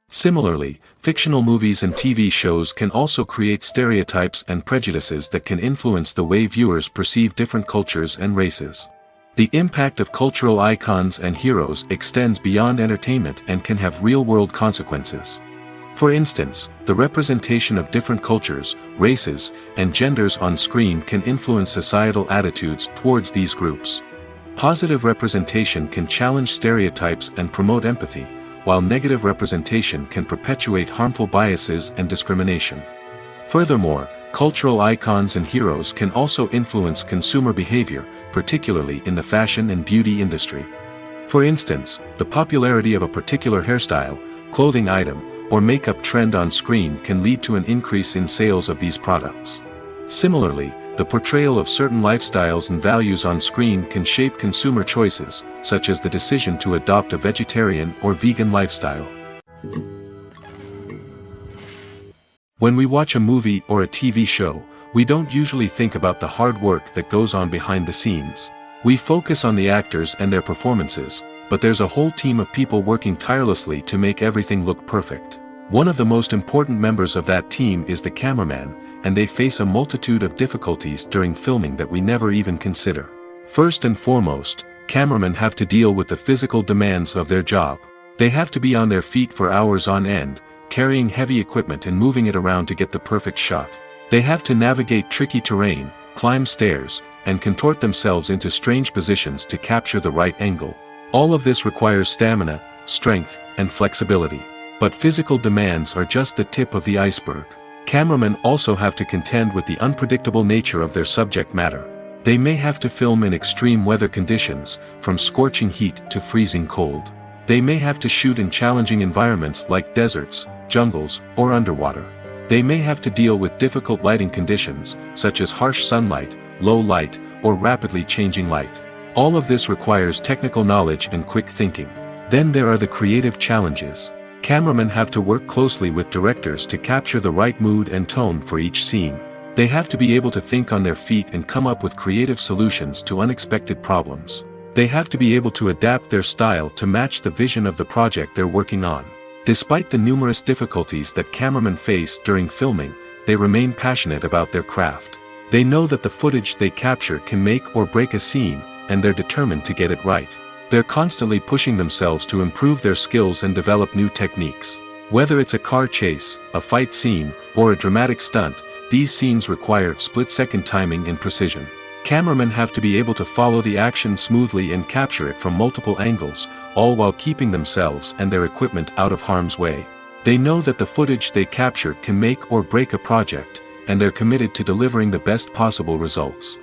Similarly, fictional movies and TV shows can also create stereotypes and prejudices that can influence the way viewers perceive different cultures and races. The impact of cultural icons and heroes extends beyond entertainment and can have real-world consequences. For instance, the representation of different cultures, races, and genders on screen can influence societal attitudes towards these groups. Positive representation can challenge stereotypes and promote empathy, while negative representation can perpetuate harmful biases and discrimination. Furthermore, cultural icons and heroes can also influence consumer behavior, particularly in the fashion and beauty industry. For instance, the popularity of a particular hairstyle, clothing item, or makeup trend on screen can lead to an increase in sales of these products. Similarly, the portrayal of certain lifestyles and values on screen can shape consumer choices, such as the decision to adopt a vegetarian or vegan lifestyle. When we watch a movie or a TV show, we don't usually think about the hard work that goes on behind the scenes. We focus on the actors and their performances, but there's a whole team of people working tirelessly to make everything look perfect. One of the most important members of that team is the cameraman, and they face a multitude of difficulties during filming that we never even consider. First and foremost, cameramen have to deal with the physical demands of their job. They have to be on their feet for hours on end, carrying heavy equipment and moving it around to get the perfect shot. They have to navigate tricky terrain, climb stairs, and contort themselves into strange positions to capture the right angle. All of this requires stamina, strength, and flexibility. But physical demands are just the tip of the iceberg. Cameramen also have to contend with the unpredictable nature of their subject matter. They may have to film in extreme weather conditions, from scorching heat to freezing cold. They may have to shoot in challenging environments like deserts, jungles, or underwater. They may have to deal with difficult lighting conditions, such as harsh sunlight, low light, or rapidly changing light. All of this requires technical knowledge and quick thinking. Then there are the creative challenges. Cameramen have to work closely with directors to capture the right mood and tone for each scene. They have to be able to think on their feet and come up with creative solutions to unexpected problems. They have to be able to adapt their style to match the vision of the project they're working on. Despite the numerous difficulties that cameramen face during filming, they remain passionate about their craft. They know that the footage they capture can make or break a scene, and they're determined to get it right. They're constantly pushing themselves to improve their skills and develop new techniques. Whether it's a car chase, a fight scene, or a dramatic stunt, these scenes require split-second timing and precision. Cameramen have to be able to follow the action smoothly and capture it from multiple angles, all while keeping themselves and their equipment out of harm's way. They know that the footage they capture can make or break a project, and they're committed to delivering the best possible results.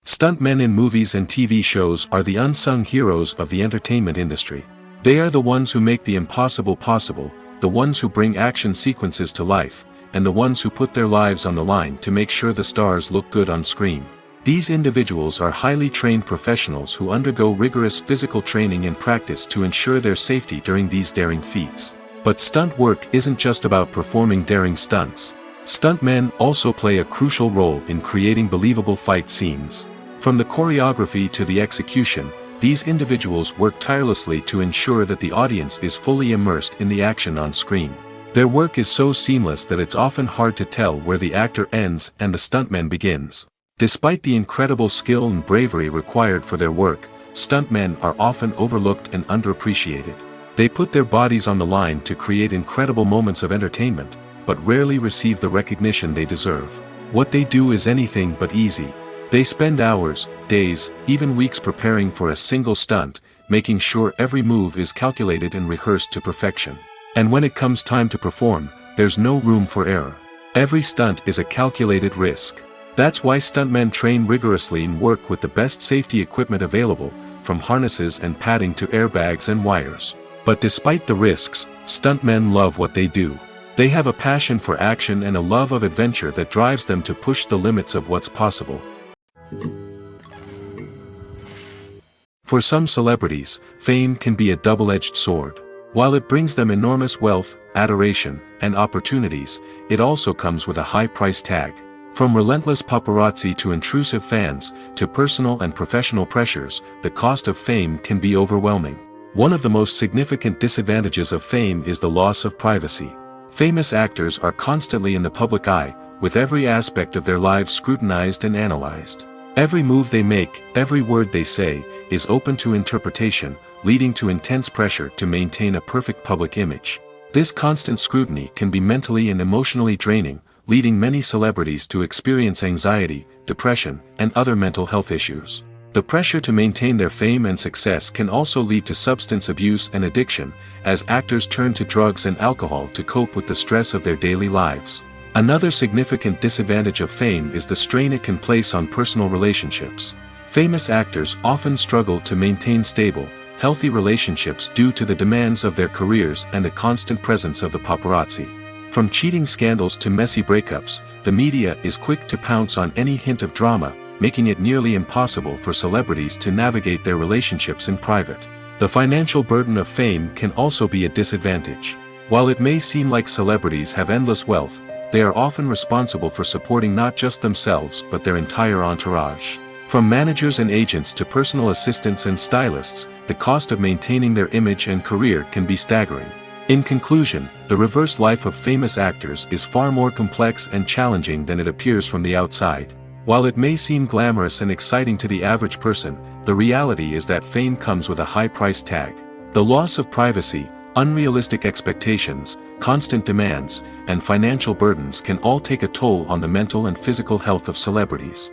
Stuntmen in movies and TV shows are the unsung heroes of the entertainment industry. They are the ones who make the impossible possible, the ones who bring action sequences to life, and the ones who put their lives on the line to make sure the stars look good on screen. These individuals are highly trained professionals who undergo rigorous physical training and practice to ensure their safety during these daring feats. But stunt work isn't just about performing daring stunts. Stuntmen also play a crucial role in creating believable fight scenes. From the choreography to the execution, these individuals work tirelessly to ensure that the audience is fully immersed in the action on screen. Their work is so seamless that it's often hard to tell where the actor ends and the stuntman begins. Despite the incredible skill and bravery required for their work, stuntmen are often overlooked and underappreciated. They put their bodies on the line to create incredible moments of entertainment, but rarely receive the recognition they deserve. What they do is anything but easy. They spend hours, days, even weeks preparing for a single stunt, making sure every move is calculated and rehearsed to perfection. And when it comes time to perform, there's no room for error. Every stunt is a calculated risk. That's why stuntmen train rigorously and work with the best safety equipment available, from harnesses and padding to airbags and wires. But despite the risks, stuntmen love what they do. They have a passion for action and a love of adventure that drives them to push the limits of what's possible. For some celebrities, fame can be a double-edged sword. While it brings them enormous wealth, adoration, and opportunities, it also comes with a high price tag. From relentless paparazzi to intrusive fans, to personal and professional pressures, the cost of fame can be overwhelming. One of the most significant disadvantages of fame is the loss of privacy. Famous actors are constantly in the public eye, with every aspect of their lives scrutinized and analyzed. Every move they make, every word they say, is open to interpretation, leading to intense pressure to maintain a perfect public image. This constant scrutiny can be mentally and emotionally draining, leading many celebrities to experience anxiety, depression, and other mental health issues. The pressure to maintain their fame and success can also lead to substance abuse and addiction, as actors turn to drugs and alcohol to cope with the stress of their daily lives. Another significant disadvantage of fame is the strain it can place on personal relationships. Famous actors often struggle to maintain stable, healthy relationships due to the demands of their careers and the constant presence of the paparazzi. From cheating scandals to messy breakups, the media is quick to pounce on any hint of drama, making it nearly impossible for celebrities to navigate their relationships in private. The financial burden of fame can also be a disadvantage. While it may seem like celebrities have endless wealth, they are often responsible for supporting not just themselves but their entire entourage. From managers and agents to personal assistants and stylists, the cost of maintaining their image and career can be staggering. In conclusion, the reverse life of famous actors is far more complex and challenging than it appears from the outside. While it may seem glamorous and exciting to the average person, the reality is that fame comes with a high price tag. The loss of privacy, unrealistic expectations, constant demands, and financial burdens can all take a toll on the mental and physical health of celebrities.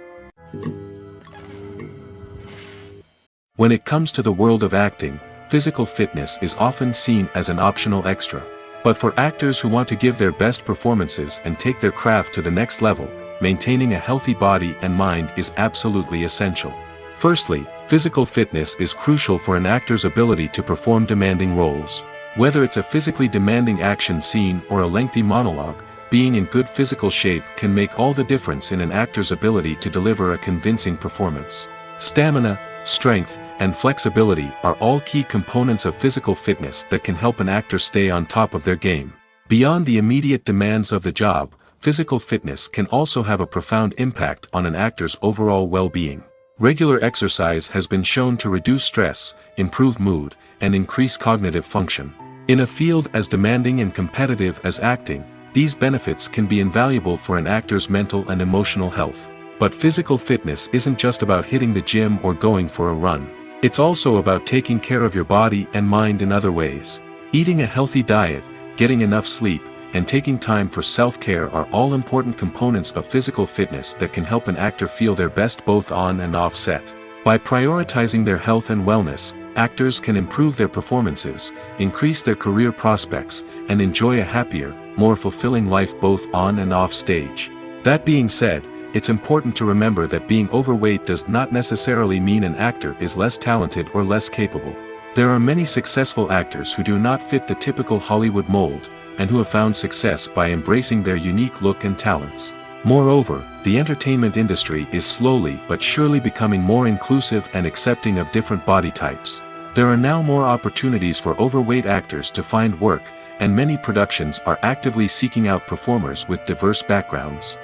When it comes to the world of acting, physical fitness is often seen as an optional extra. But for actors who want to give their best performances and take their craft to the next level, maintaining a healthy body and mind is absolutely essential. Firstly, physical fitness is crucial for an actor's ability to perform demanding roles. Whether it's a physically demanding action scene or a lengthy monologue, being in good physical shape can make all the difference in an actor's ability to deliver a convincing performance. Stamina, strength, and flexibility are all key components of physical fitness that can help an actor stay on top of their game. Beyond the immediate demands of the job, physical fitness can also have a profound impact on an actor's overall well-being. Regular exercise has been shown to reduce stress, improve mood, and increase cognitive function. In a field as demanding and competitive as acting, these benefits can be invaluable for an actor's mental and emotional health. But physical fitness isn't just about hitting the gym or going for a run. It's also about taking care of your body and mind in other ways. Eating a healthy diet, getting enough sleep, and taking time for self-care are all important components of physical fitness that can help an actor feel their best both on and off set. By prioritizing their health and wellness, actors can improve their performances, increase their career prospects, and enjoy a happier, more fulfilling life both on and off stage. That being said, it's important to remember that being overweight does not necessarily mean an actor is less talented or less capable. There are many successful actors who do not fit the typical Hollywood mold, and who have found success by embracing their unique look and talents. Moreover, the entertainment industry is slowly but surely becoming more inclusive and accepting of different body types. There are now more opportunities for overweight actors to find work, and many productions are actively seeking out performers with diverse backgrounds.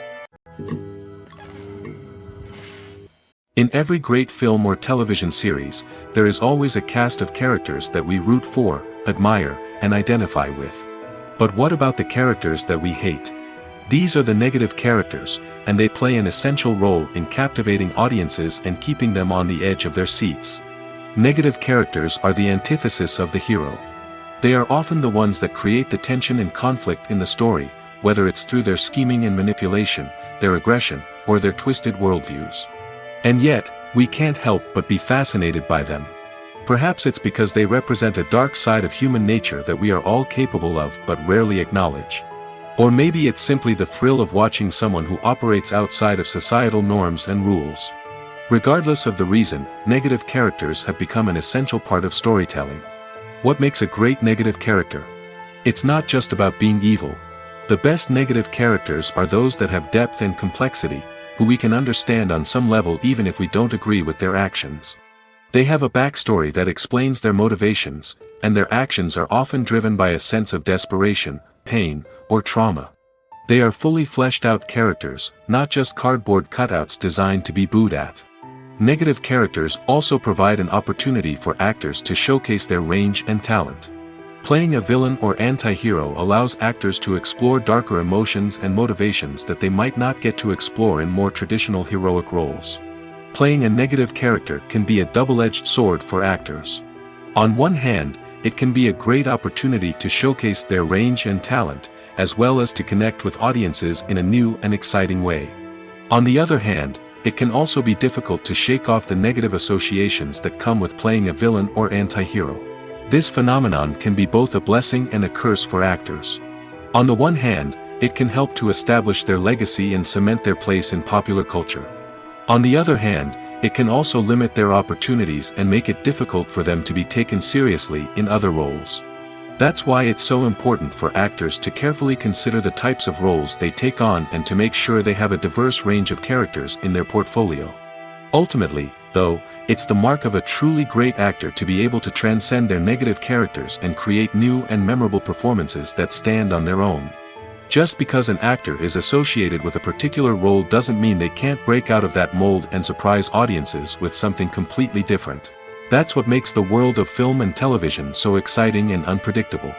In every great film or television series, there is always a cast of characters that we root for, admire, and identify with. But what about the characters that we hate? These are the negative characters, and they play an essential role in captivating audiences and keeping them on the edge of their seats. Negative characters are the antithesis of the hero. They are often the ones that create the tension and conflict in the story, whether it's through their scheming and manipulation, their aggression, or their twisted worldviews. And yet, we can't help but be fascinated by them. Perhaps it's because they represent a dark side of human nature that we are all capable of but rarely acknowledge. Or maybe it's simply the thrill of watching someone who operates outside of societal norms and rules. Regardless of the reason, negative characters have become an essential part of storytelling. What makes a great negative character? It's not just about being evil. The best negative characters are those that have depth and complexity, who we can understand on some level even if we don't agree with their actions. They have a backstory that explains their motivations, and their actions are often driven by a sense of desperation, pain, or trauma. They are fully fleshed out characters, not just cardboard cutouts designed to be booed at. Negative characters also provide an opportunity for actors to showcase their range and talent. Playing a villain or anti-hero allows actors to explore darker emotions and motivations that they might not get to explore in more traditional heroic roles. Playing a negative character can be a double-edged sword for actors. On one hand, it can be a great opportunity to showcase their range and talent, as well as to connect with audiences in a new and exciting way. On the other hand, it can also be difficult to shake off the negative associations that come with playing a villain or anti-hero. This phenomenon can be both a blessing and a curse for actors. On the one hand, it can help to establish their legacy and cement their place in popular culture. On the other hand, it can also limit their opportunities and make it difficult for them to be taken seriously in other roles. That's why it's so important for actors to carefully consider the types of roles they take on and to make sure they have a diverse range of characters in their portfolio. Ultimately, though, it's the mark of a truly great actor to be able to transcend their negative characters and create new and memorable performances that stand on their own. Just because an actor is associated with a particular role doesn't mean they can't break out of that mold and surprise audiences with something completely different. That's what makes the world of film and television so exciting and unpredictable.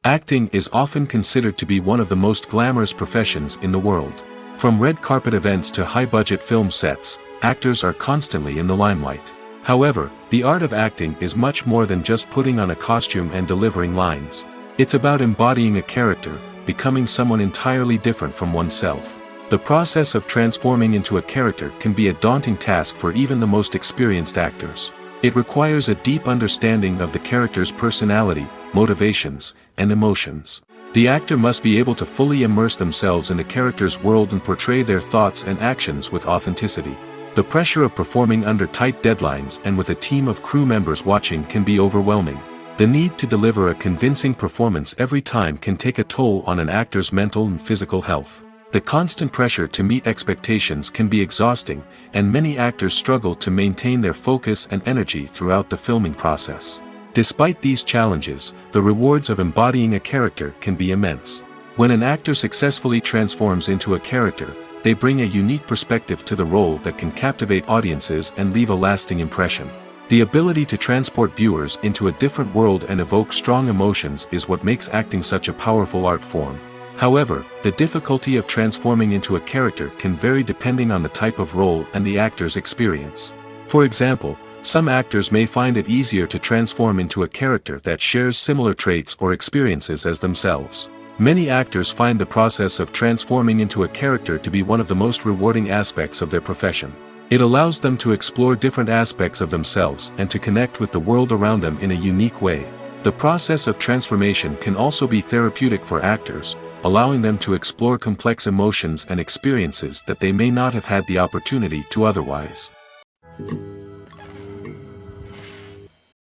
Acting is often considered to be one of the most glamorous professions in the world. From red carpet events to high-budget film sets, actors are constantly in the limelight. However, the art of acting is much more than just putting on a costume and delivering lines. It's about embodying a character, becoming someone entirely different from oneself. The process of transforming into a character can be a daunting task for even the most experienced actors. It requires a deep understanding of the character's personality, motivations, and emotions. The actor must be able to fully immerse themselves in the character's world and portray their thoughts and actions with authenticity. The pressure of performing under tight deadlines and with a team of crew members watching can be overwhelming. The need to deliver a convincing performance every time can take a toll on an actor's mental and physical health. The constant pressure to meet expectations can be exhausting, and many actors struggle to maintain their focus and energy throughout the filming process. Despite these challenges, the rewards of embodying a character can be immense. When an actor successfully transforms into a character, they bring a unique perspective to the role that can captivate audiences and leave a lasting impression. The ability to transport viewers into a different world and evoke strong emotions is what makes acting such a powerful art form. However, the difficulty of transforming into a character can vary depending on the type of role and the actor's experience. For example, some actors may find it easier to transform into a character that shares similar traits or experiences as themselves. Many actors find the process of transforming into a character to be one of the most rewarding aspects of their profession. It allows them to explore different aspects of themselves and to connect with the world around them in a unique way. The process of transformation can also be therapeutic for actors, allowing them to explore complex emotions and experiences that they may not have had the opportunity to otherwise.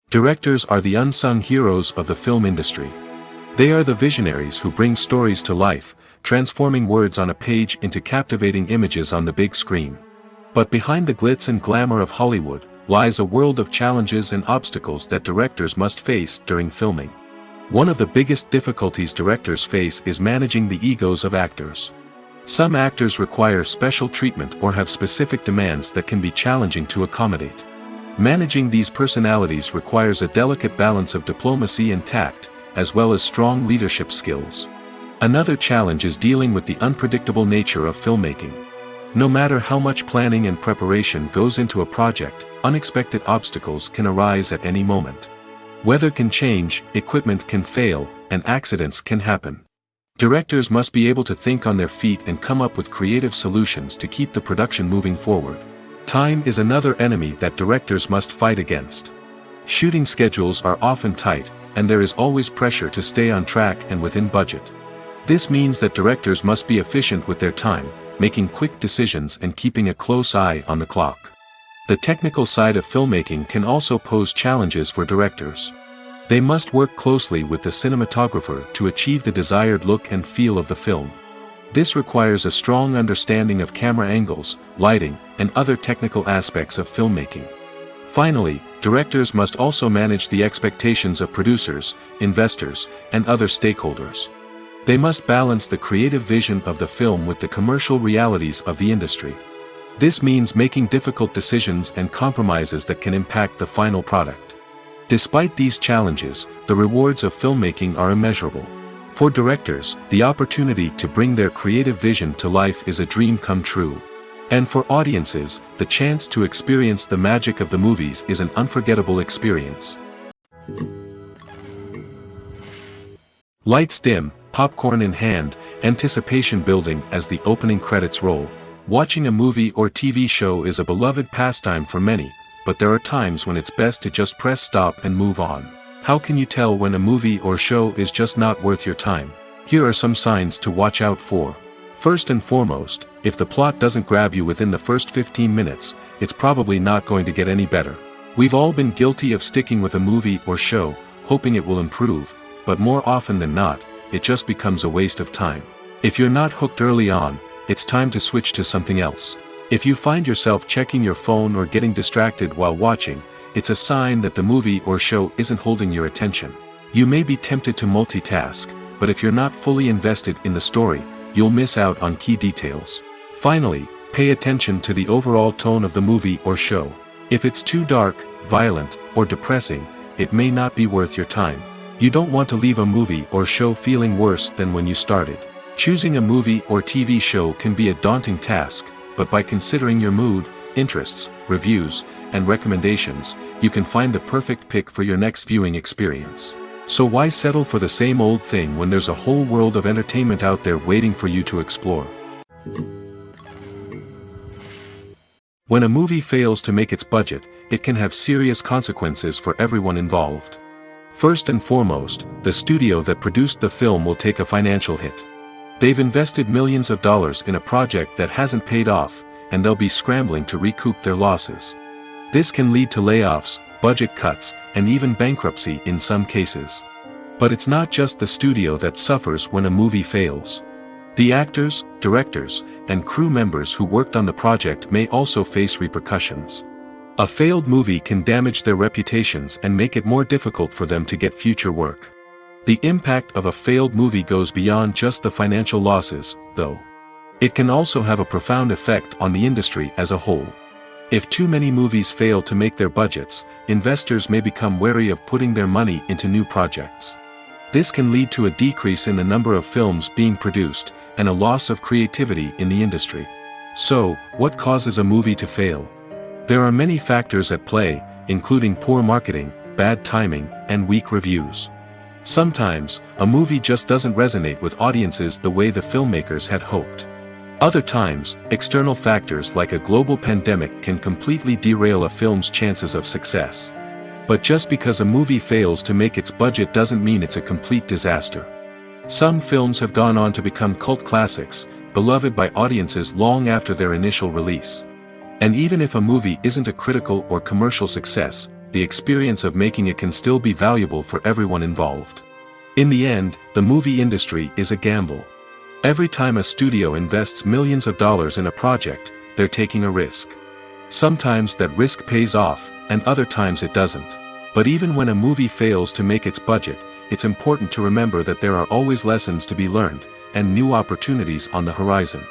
Directors are the unsung heroes of the film industry. They are the visionaries who bring stories to life, transforming words on a page into captivating images on the big screen. But behind the glitz and glamour of Hollywood, lies a world of challenges and obstacles that directors must face during filming. One of the biggest difficulties directors face is managing the egos of actors. Some actors require special treatment or have specific demands that can be challenging to accommodate. Managing these personalities requires a delicate balance of diplomacy and tact, as well as strong leadership skills. Another challenge is dealing with the unpredictable nature of filmmaking. No matter how much planning and preparation goes into a project, unexpected obstacles can arise at any moment. Weather can change, equipment can fail, and accidents can happen. Directors must be able to think on their feet and come up with creative solutions to keep the production moving forward. Time is another enemy that directors must fight against. Shooting schedules are often tight, and there is always pressure to stay on track and within budget. This means that directors must be efficient with their time, making quick decisions and keeping a close eye on the clock. The technical side of filmmaking can also pose challenges for directors. They must work closely with the cinematographer to achieve the desired look and feel of the film. This requires a strong understanding of camera angles, lighting, and other technical aspects of filmmaking. Finally, directors must also manage the expectations of producers, investors, and other stakeholders. They must balance the creative vision of the film with the commercial realities of the industry. This means making difficult decisions and compromises that can impact the final product. Despite these challenges, the rewards of filmmaking are immeasurable. For directors, the opportunity to bring their creative vision to life is a dream come true. And for audiences, the chance to experience the magic of the movies is an unforgettable experience. Lights dim, popcorn in hand, anticipation building as the opening credits roll. Watching a movie or TV show is a beloved pastime for many, but there are times when it's best to just press stop and move on. How can you tell when a movie or show is just not worth your time? Here are some signs to watch out for. First and foremost, if the plot doesn't grab you within the first 15 minutes, it's probably not going to get any better. We've all been guilty of sticking with a movie or show, hoping it will improve, but more often than not, it just becomes a waste of time. If you're not hooked early on, it's time to switch to something else. If you find yourself checking your phone or getting distracted while watching, it's a sign that the movie or show isn't holding your attention. You may be tempted to multitask, but if you're not fully invested in the story, you'll miss out on key details. Finally, pay attention to the overall tone of the movie or show. If it's too dark, violent, or depressing, it may not be worth your time. You don't want to leave a movie or show feeling worse than when you started. Choosing a movie or TV show can be a daunting task, but by considering your mood, interests, reviews, and recommendations, you can find the perfect pick for your next viewing experience. So why settle for the same old thing when there's a whole world of entertainment out there waiting for you to explore? When a movie fails to make its budget, it can have serious consequences for everyone involved. First and foremost, the studio that produced the film will take a financial hit. They've invested millions of dollars in a project that hasn't paid off, and they'll be scrambling to recoup their losses. This can lead to layoffs, budget cuts, and even bankruptcy in some cases. But it's not just the studio that suffers when a movie fails. The actors, directors, and crew members who worked on the project may also face repercussions. A failed movie can damage their reputations and make it more difficult for them to get future work. The impact of a failed movie goes beyond just the financial losses, though. It can also have a profound effect on the industry as a whole. If too many movies fail to make their budgets, investors may become wary of putting their money into new projects. This can lead to a decrease in the number of films being produced, and a loss of creativity in the industry. So, what causes a movie to fail? There are many factors at play, including poor marketing, bad timing, and weak reviews. Sometimes, a movie just doesn't resonate with audiences the way the filmmakers had hoped. Other times, external factors like a global pandemic can completely derail a film's chances of success. But just because a movie fails to make its budget doesn't mean it's a complete disaster. Some films have gone on to become cult classics, beloved by audiences long after their initial release. And even if a movie isn't a critical or commercial success, the experience of making it can still be valuable for everyone involved. In the end, the movie industry is a gamble. Every time a studio invests millions of dollars in a project, they're taking a risk. Sometimes that risk pays off, and other times it doesn't. But even when a movie fails to make its budget, it's important to remember that there are always lessons to be learned, and new opportunities on the horizon.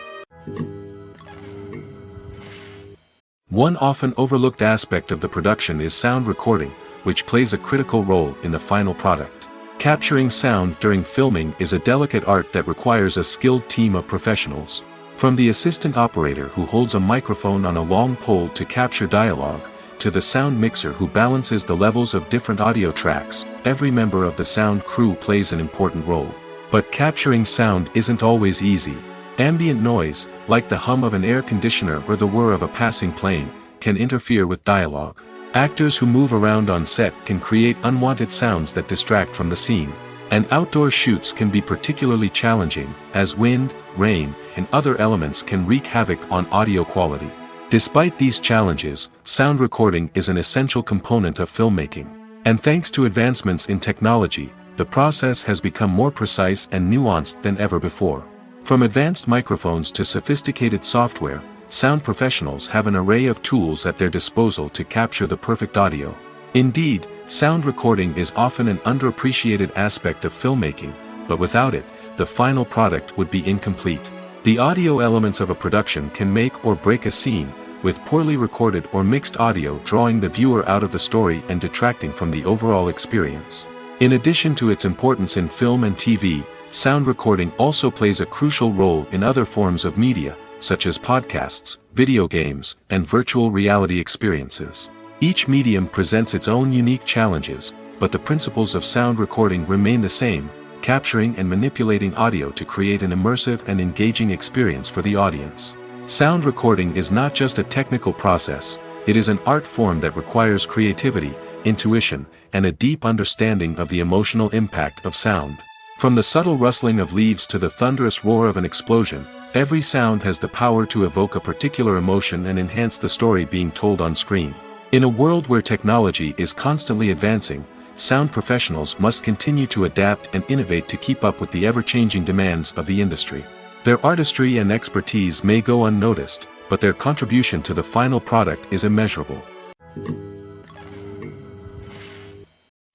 One often overlooked aspect of the production is sound recording, which plays a critical role in the final product. Capturing sound during filming is a delicate art that requires a skilled team of professionals. From the assistant operator who holds a microphone on a long pole to capture dialogue, to the sound mixer who balances the levels of different audio tracks, every member of the sound crew plays an important role. But capturing sound isn't always easy. Ambient noise, like the hum of an air conditioner or the whir of a passing plane, can interfere with dialogue. Actors who move around on set can create unwanted sounds that distract from the scene. And outdoor shoots can be particularly challenging, as wind, rain, and other elements can wreak havoc on audio quality. Despite these challenges, sound recording is an essential component of filmmaking. And thanks to advancements in technology, the process has become more precise and nuanced than ever before. From advanced microphones to sophisticated software, sound professionals have an array of tools at their disposal to capture the perfect audio. Indeed, sound recording is often an underappreciated aspect of filmmaking, but without it, the final product would be incomplete. The audio elements of a production can make or break a scene, with poorly recorded or mixed audio drawing the viewer out of the story and detracting from the overall experience. In addition to its importance in film and TV, sound recording also plays a crucial role in other forms of media, such as podcasts, video games, and virtual reality experiences. Each medium presents its own unique challenges, but the principles of sound recording remain the same, capturing and manipulating audio to create an immersive and engaging experience for the audience. Sound recording is not just a technical process, it is an art form that requires creativity, intuition, and a deep understanding of the emotional impact of sound. From the subtle rustling of leaves to the thunderous roar of an explosion, every sound has the power to evoke a particular emotion and enhance the story being told on screen. In a world where technology is constantly advancing, sound professionals must continue to adapt and innovate to keep up with the ever-changing demands of the industry. Their artistry and expertise may go unnoticed, but their contribution to the final product is immeasurable.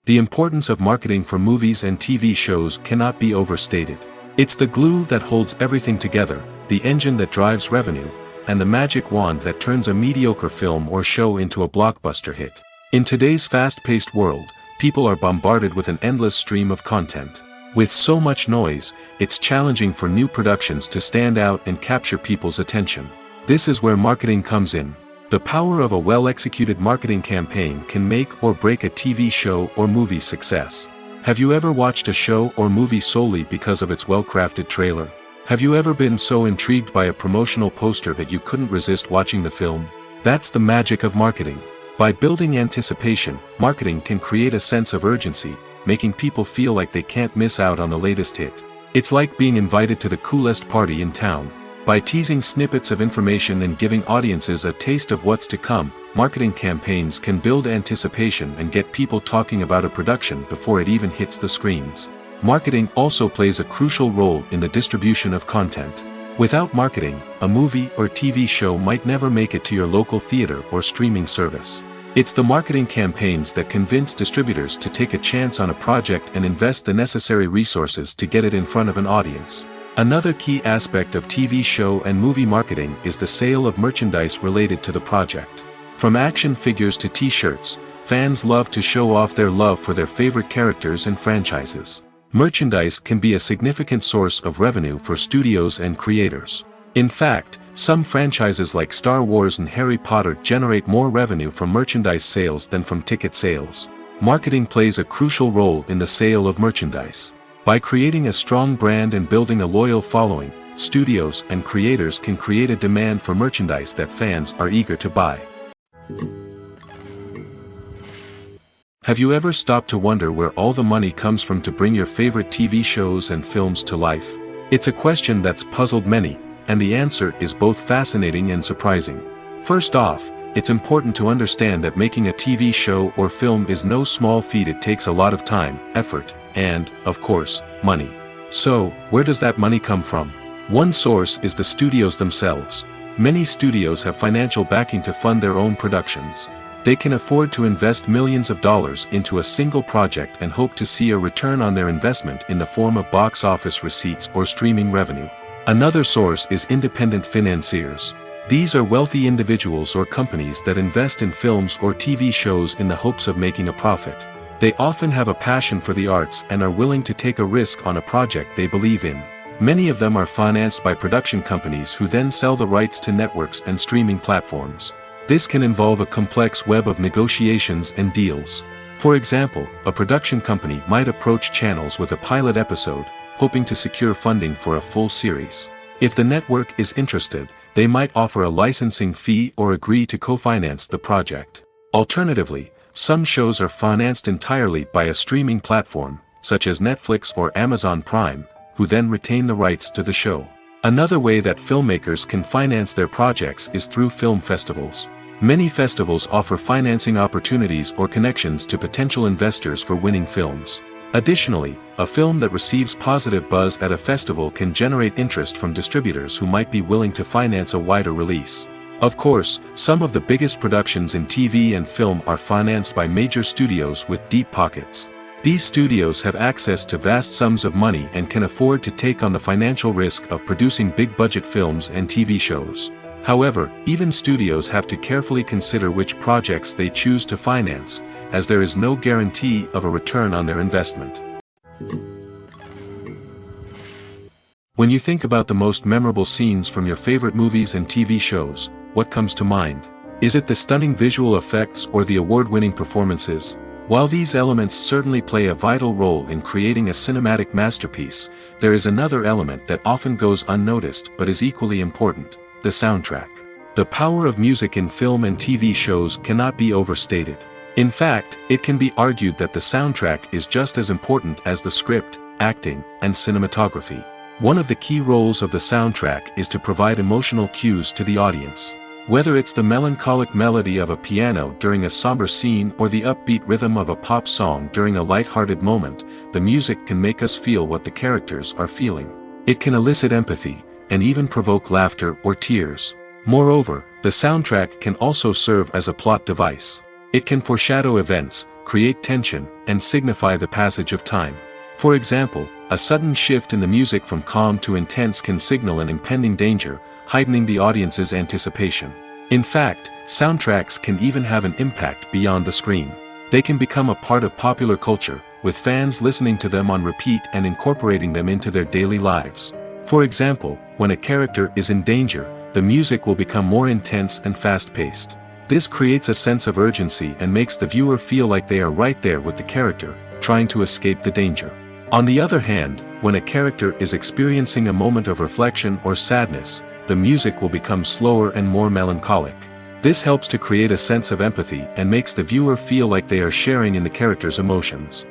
The importance of marketing for movies and TV shows cannot be overstated. It's the glue that holds everything together, the engine that drives revenue, and the magic wand that turns a mediocre film or show into a blockbuster hit. In today's fast-paced world, people are bombarded with an endless stream of content. With so much noise, it's challenging for new productions to stand out and capture people's attention. This is where marketing comes in. The power of a well-executed marketing campaign can make or break a TV show or movie's success. Have you ever watched a show or movie solely because of its well-crafted trailer? Have you ever been so intrigued by a promotional poster that you couldn't resist watching the film? That's the magic of marketing. By building anticipation, marketing can create a sense of urgency, making people feel like they can't miss out on the latest hit. It's like being invited to the coolest party in town. By teasing snippets of information and giving audiences a taste of what's to come, marketing campaigns can build anticipation and get people talking about a production before it even hits the screens. Marketing also plays a crucial role in the distribution of content. Without marketing, a movie or TV show might never make it to your local theater or streaming service. It's the marketing campaigns that convince distributors to take a chance on a project and invest the necessary resources to get it in front of an audience. Another key aspect of TV show and movie marketing is the sale of merchandise related to the project. From action figures to t-shirts, fans love to show off their love for their favorite characters and franchises. Merchandise can be a significant source of revenue for studios and creators. In fact, some franchises like Star Wars and Harry Potter generate more revenue from merchandise sales than from ticket sales. Marketing plays a crucial role in the sale of merchandise. By creating a strong brand and building a loyal following, studios and creators can create a demand for merchandise that fans are eager to buy. Have you ever stopped to wonder where all the money comes from to bring your favorite TV shows and films to life? It's a question that's puzzled many, and the answer is both fascinating and surprising. First off, it's important to understand that making a TV show or film is no small feat. It takes a lot of time, effort, and, of course, money. So, where does that money come from? One source is the studios themselves. Many studios have financial backing to fund their own productions. They can afford to invest millions of dollars into a single project and hope to see a return on their investment in the form of box office receipts or streaming revenue. Another source is independent financiers. These are wealthy individuals or companies that invest in films or TV shows in the hopes of making a profit. They often have a passion for the arts and are willing to take a risk on a project they believe in. Many of them are financed by production companies who then sell the rights to networks and streaming platforms. This can involve a complex web of negotiations and deals. For example, a production company might approach channels with a pilot episode, hoping to secure funding for a full series. If the network is interested, they might offer a licensing fee or agree to co-finance the project. Alternatively, some shows are financed entirely by a streaming platform, such as Netflix or Amazon Prime, who then retain the rights to the show. Another way that filmmakers can finance their projects is through film festivals. Many festivals offer financing opportunities or connections to potential investors for winning films. Additionally, a film that receives positive buzz at a festival can generate interest from distributors who might be willing to finance a wider release. Of course, some of the biggest productions in TV and film are financed by major studios with deep pockets. These studios have access to vast sums of money and can afford to take on the financial risk of producing big-budget films and TV shows. However, even studios have to carefully consider which projects they choose to finance, as there is no guarantee of a return on their investment. When you think about the most memorable scenes from your favorite movies and TV shows, what comes to mind? Is it the stunning visual effects or the award-winning performances? While these elements certainly play a vital role in creating a cinematic masterpiece, there is another element that often goes unnoticed but is equally important: the soundtrack. The power of music in film and TV shows cannot be overstated. In fact, it can be argued that the soundtrack is just as important as the script, acting, and cinematography. One of the key roles of the soundtrack is to provide emotional cues to the audience. Whether it's the melancholic melody of a piano during a somber scene or the upbeat rhythm of a pop song during a light-hearted moment, the music can make us feel what the characters are feeling. It can elicit empathy, and even provoke laughter or tears. Moreover, the soundtrack can also serve as a plot device. It can foreshadow events, create tension, and signify the passage of time. For example, a sudden shift in the music from calm to intense can signal an impending danger, heightening the audience's anticipation. In fact, soundtracks can even have an impact beyond the screen. They can become a part of popular culture, with fans listening to them on repeat and incorporating them into their daily lives. For example, when a character is in danger, the music will become more intense and fast-paced. This creates a sense of urgency and makes the viewer feel like they are right there with the character, trying to escape the danger. On the other hand, when a character is experiencing a moment of reflection or sadness, the music will become slower and more melancholic. This helps to create a sense of empathy and makes the viewer feel like they are sharing in the character's emotions.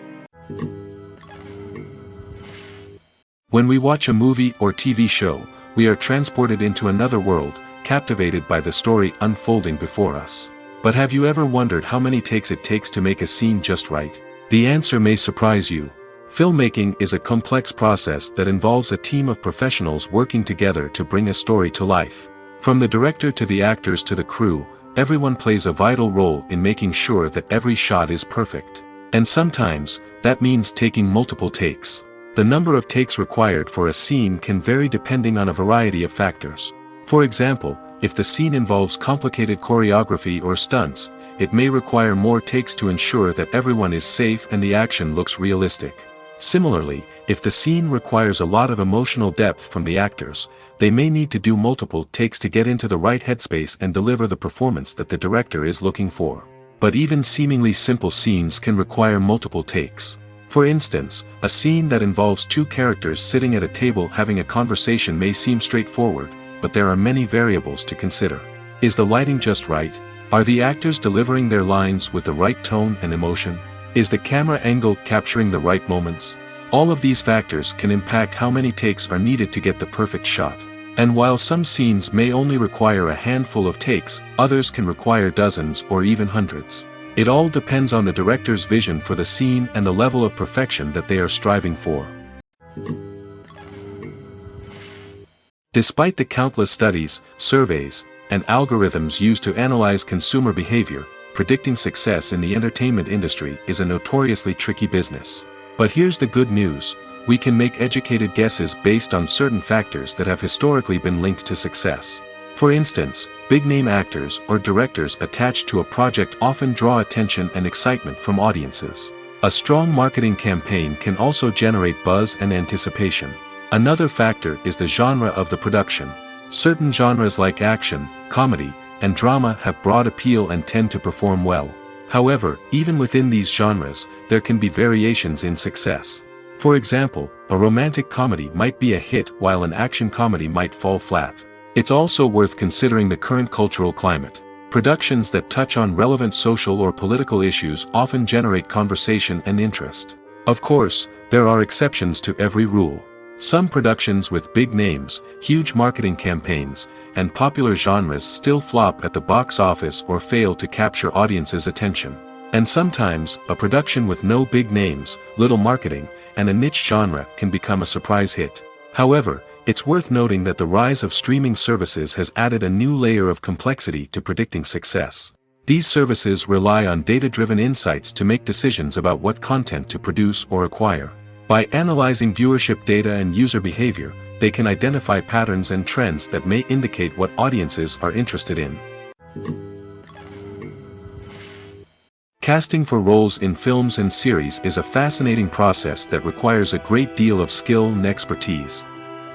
When we watch a movie or TV show, we are transported into another world, captivated by the story unfolding before us. But have you ever wondered how many takes it takes to make a scene just right? The answer may surprise you. Filmmaking is a complex process that involves a team of professionals working together to bring a story to life. From the director to the actors to the crew, everyone plays a vital role in making sure that every shot is perfect. And sometimes, that means taking multiple takes. The number of takes required for a scene can vary depending on a variety of factors. For example, if the scene involves complicated choreography or stunts, it may require more takes to ensure that everyone is safe and the action looks realistic. Similarly, if the scene requires a lot of emotional depth from the actors, they may need to do multiple takes to get into the right headspace and deliver the performance that the director is looking for. But even seemingly simple scenes can require multiple takes. For instance, a scene that involves two characters sitting at a table having a conversation may seem straightforward, but there are many variables to consider. Is the lighting just right? Are the actors delivering their lines with the right tone and emotion? Is the camera angle capturing the right moments? All of these factors can impact how many takes are needed to get the perfect shot. And while some scenes may only require a handful of takes, others can require dozens or even hundreds. It all depends on the director's vision for the scene and the level of perfection that they are striving for. Despite the countless studies, surveys, and algorithms used to analyze consumer behavior, predicting success in the entertainment industry is a notoriously tricky business. But here's the good news: we can make educated guesses based on certain factors that have historically been linked to success. For instance, big-name actors or directors attached to a project often draw attention and excitement from audiences. A strong marketing campaign can also generate buzz and anticipation. Another factor is the genre of the production. Certain genres like action, comedy, and drama have broad appeal and tend to perform well. However, even within these genres, there can be variations in success. For example, a romantic comedy might be a hit while an action comedy might fall flat. It's also worth considering the current cultural climate. Productions that touch on relevant social or political issues often generate conversation and interest. Of course, there are exceptions to every rule. Some productions with big names, huge marketing campaigns, and popular genres still flop at the box office or fail to capture audiences' attention. And sometimes, a production with no big names, little marketing, and a niche genre can become a surprise hit. However, it's worth noting that the rise of streaming services has added a new layer of complexity to predicting success. These services rely on data-driven insights to make decisions about what content to produce or acquire. By analyzing viewership data and user behavior, they can identify patterns and trends that may indicate what audiences are interested in. Casting for roles in films and series is a fascinating process that requires a great deal of skill and expertise.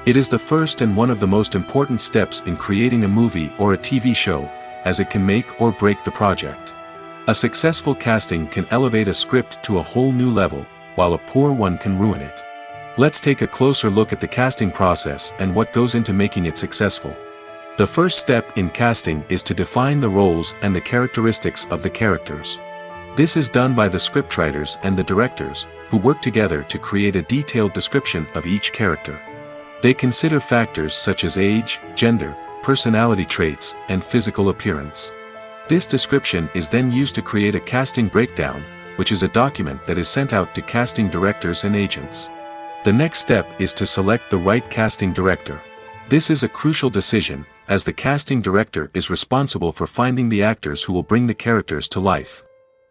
It is the first and one of the most important steps in creating a movie or a TV show, as it can make or break the project. A successful casting can elevate a script to a whole new level, while a poor one can ruin it. Let's take a closer look at the casting process and what goes into making it successful. The first step in casting is to define the roles and the characteristics of the characters. This is done by the scriptwriters and the directors, who work together to create a detailed description of each character. They consider factors such as age, gender, personality traits, and physical appearance. This description is then used to create a casting breakdown, which is a document that is sent out to casting directors and agents. The next step is to select the right casting director. This is a crucial decision, as the casting director is responsible for finding the actors who will bring the characters to life.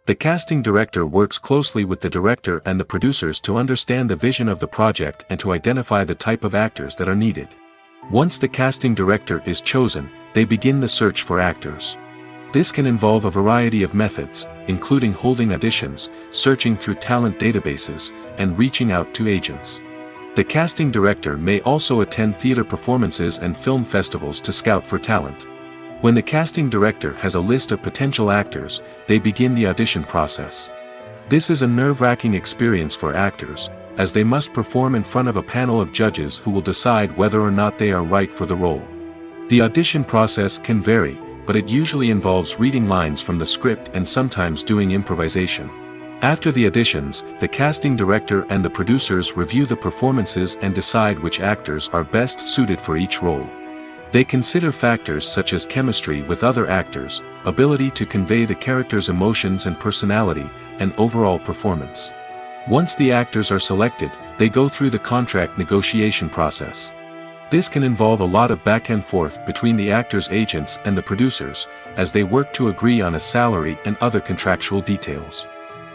The casting director works closely with the director and the producers to understand the vision of the project and to identify the type of actors that are needed. Once the casting director is chosen, they begin the search for actors. This can involve a variety of methods, including holding auditions, searching through talent databases, and reaching out to agents. The casting director may also attend theater performances and film festivals to scout for talent. When the casting director has a list of potential actors, they begin the audition process. This is a nerve-wracking experience for actors, as they must perform in front of a panel of judges who will decide whether or not they are right for the role. The audition process can vary, but it usually involves reading lines from the script and sometimes doing improvisation. After the auditions, the casting director and the producers review the performances and decide which actors are best suited for each role. They consider factors such as chemistry with other actors, ability to convey the character's emotions and personality, and overall performance. Once the actors are selected, they go through the contract negotiation process. This can involve a lot of back and forth between the actors' agents and the producers, as they work to agree on a salary and other contractual details.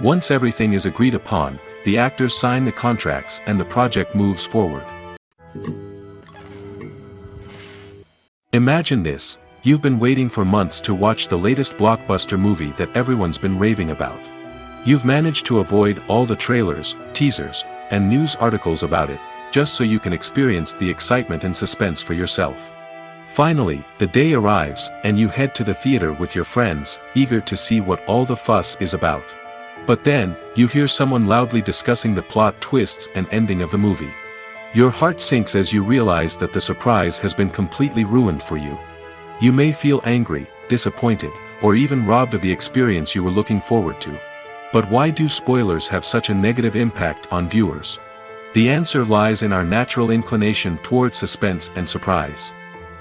Once everything is agreed upon, the actors sign the contracts and the project moves forward. Imagine this: you've been waiting for months to watch the latest blockbuster movie that everyone's been raving about. You've managed to avoid all the trailers, teasers, and news articles about it, just so you can experience the excitement and suspense for yourself. Finally, the day arrives, and you head to the theater with your friends, eager to see what all the fuss is about. But then, you hear someone loudly discussing the plot twists and ending of the movie. Your heart sinks as you realize that the surprise has been completely ruined for you. You may feel angry, disappointed, or even robbed of the experience you were looking forward to. But why do spoilers have such a negative impact on viewers? The answer lies in our natural inclination towards suspense and surprise.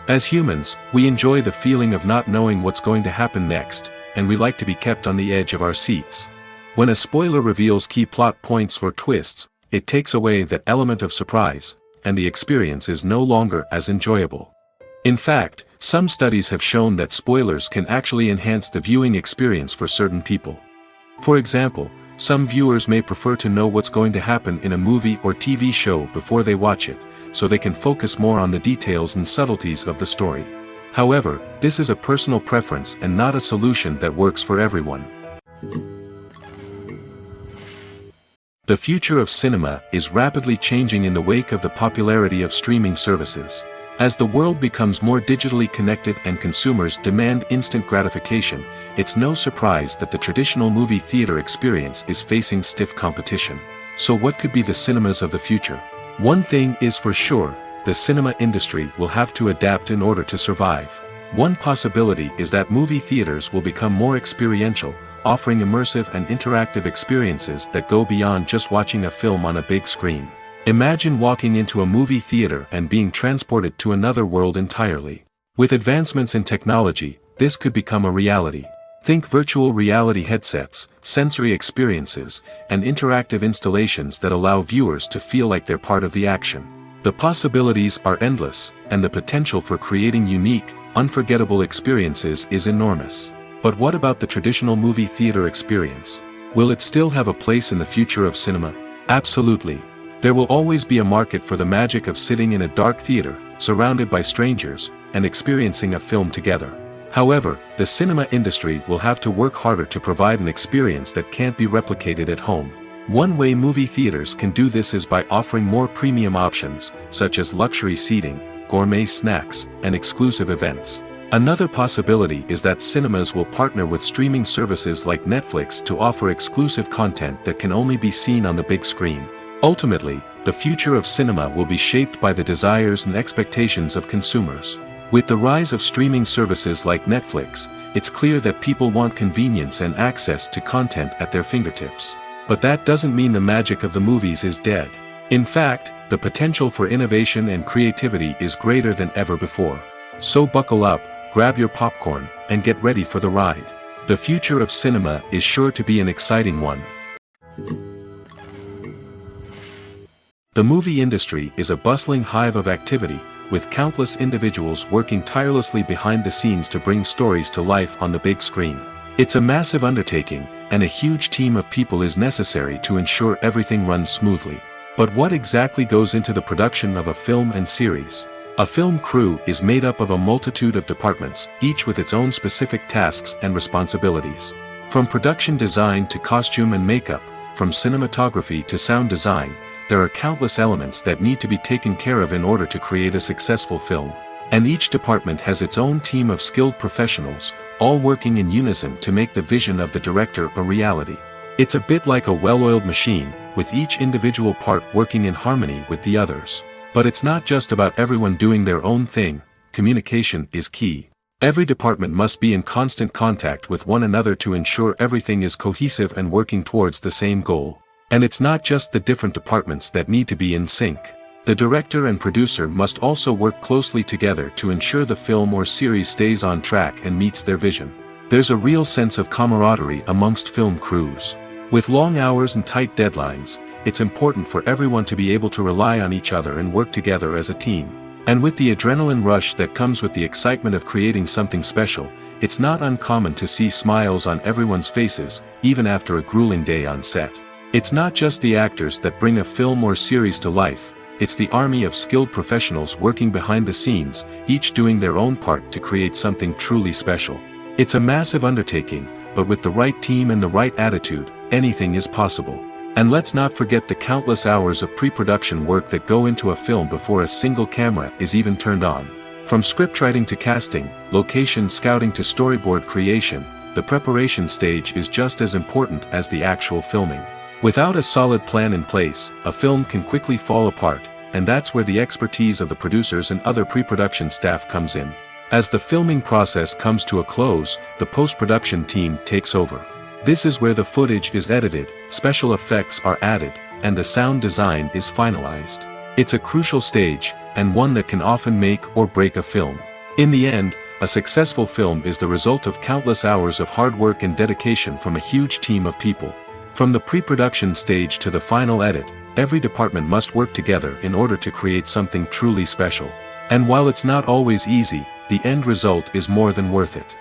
As humans, we enjoy the feeling of not knowing what's going to happen next, and we like to be kept on the edge of our seats. When a spoiler reveals key plot points or twists, it takes away that element of surprise, and the experience is no longer as enjoyable. In fact, some studies have shown that spoilers can actually enhance the viewing experience for certain people. For example, some viewers may prefer to know what's going to happen in a movie or TV show before they watch it, so they can focus more on the details and subtleties of the story. However, this is a personal preference and not a solution that works for everyone. The future of cinema is rapidly changing in the wake of the popularity of streaming services. As the world becomes more digitally connected and consumers demand instant gratification, it's no surprise that the traditional movie theater experience is facing stiff competition. So what could be the cinemas of the future? One thing is for sure: the cinema industry will have to adapt in order to survive. One possibility is that movie theaters will become more experiential, offering immersive and interactive experiences that go beyond just watching a film on a big screen. Imagine walking into a movie theater and being transported to another world entirely. With advancements in technology, this could become a reality. Think virtual reality headsets, sensory experiences, and interactive installations that allow viewers to feel like they're part of the action. The possibilities are endless, and the potential for creating unique, unforgettable experiences is enormous. But what about the traditional movie theater experience? Will it still have a place in the future of cinema? Absolutely. There will always be a market for the magic of sitting in a dark theater, surrounded by strangers, and experiencing a film together. However, the cinema industry will have to work harder to provide an experience that can't be replicated at home. One way movie theaters can do this is by offering more premium options, such as luxury seating, gourmet snacks, and exclusive events. Another possibility is that cinemas will partner with streaming services like Netflix to offer exclusive content that can only be seen on the big screen. Ultimately, the future of cinema will be shaped by the desires and expectations of consumers. With the rise of streaming services like Netflix, it's clear that people want convenience and access to content at their fingertips. But that doesn't mean the magic of the movies is dead. In fact, the potential for innovation and creativity is greater than ever before. So buckle up, grab your popcorn, and get ready for the ride. The future of cinema is sure to be an exciting one. The movie industry is a bustling hive of activity, with countless individuals working tirelessly behind the scenes to bring stories to life on the big screen. It's a massive undertaking, and a huge team of people is necessary to ensure everything runs smoothly. But what exactly goes into the production of a film and series? A film crew is made up of a multitude of departments, each with its own specific tasks and responsibilities. From production design to costume and makeup, from cinematography to sound design, there are countless elements that need to be taken care of in order to create a successful film. And each department has its own team of skilled professionals, all working in unison to make the vision of the director a reality. It's a bit like a well-oiled machine, with each individual part working in harmony with the others. But it's not just about everyone doing their own thing. Communication is key. Every department must be in constant contact with one another to ensure everything is cohesive and working towards the same goal. And it's not just the different departments that need to be in sync. The director and producer must also work closely together to ensure the film or series stays on track and meets their vision. There's a real sense of camaraderie amongst film crews. With long hours and tight deadlines, it's important for everyone to be able to rely on each other and work together as a team. And with the adrenaline rush that comes with the excitement of creating something special, it's not uncommon to see smiles on everyone's faces, even after a grueling day on set. It's not just the actors that bring a film or series to life, it's the army of skilled professionals working behind the scenes, each doing their own part to create something truly special. It's a massive undertaking, but with the right team and the right attitude, anything is possible. And let's not forget the countless hours of pre-production work that go into a film before a single camera is even turned on. From scriptwriting to casting, location scouting to storyboard creation, the preparation stage is just as important as the actual filming. Without a solid plan in place, a film can quickly fall apart, and that's where the expertise of the producers and other pre-production staff comes in. As the filming process comes to a close, the post-production team takes over. This is where the footage is edited, special effects are added, and the sound design is finalized. It's a crucial stage, and one that can often make or break a film. In the end, a successful film is the result of countless hours of hard work and dedication from a huge team of people. From the pre-production stage to the final edit, every department must work together in order to create something truly special. And while it's not always easy, the end result is more than worth it.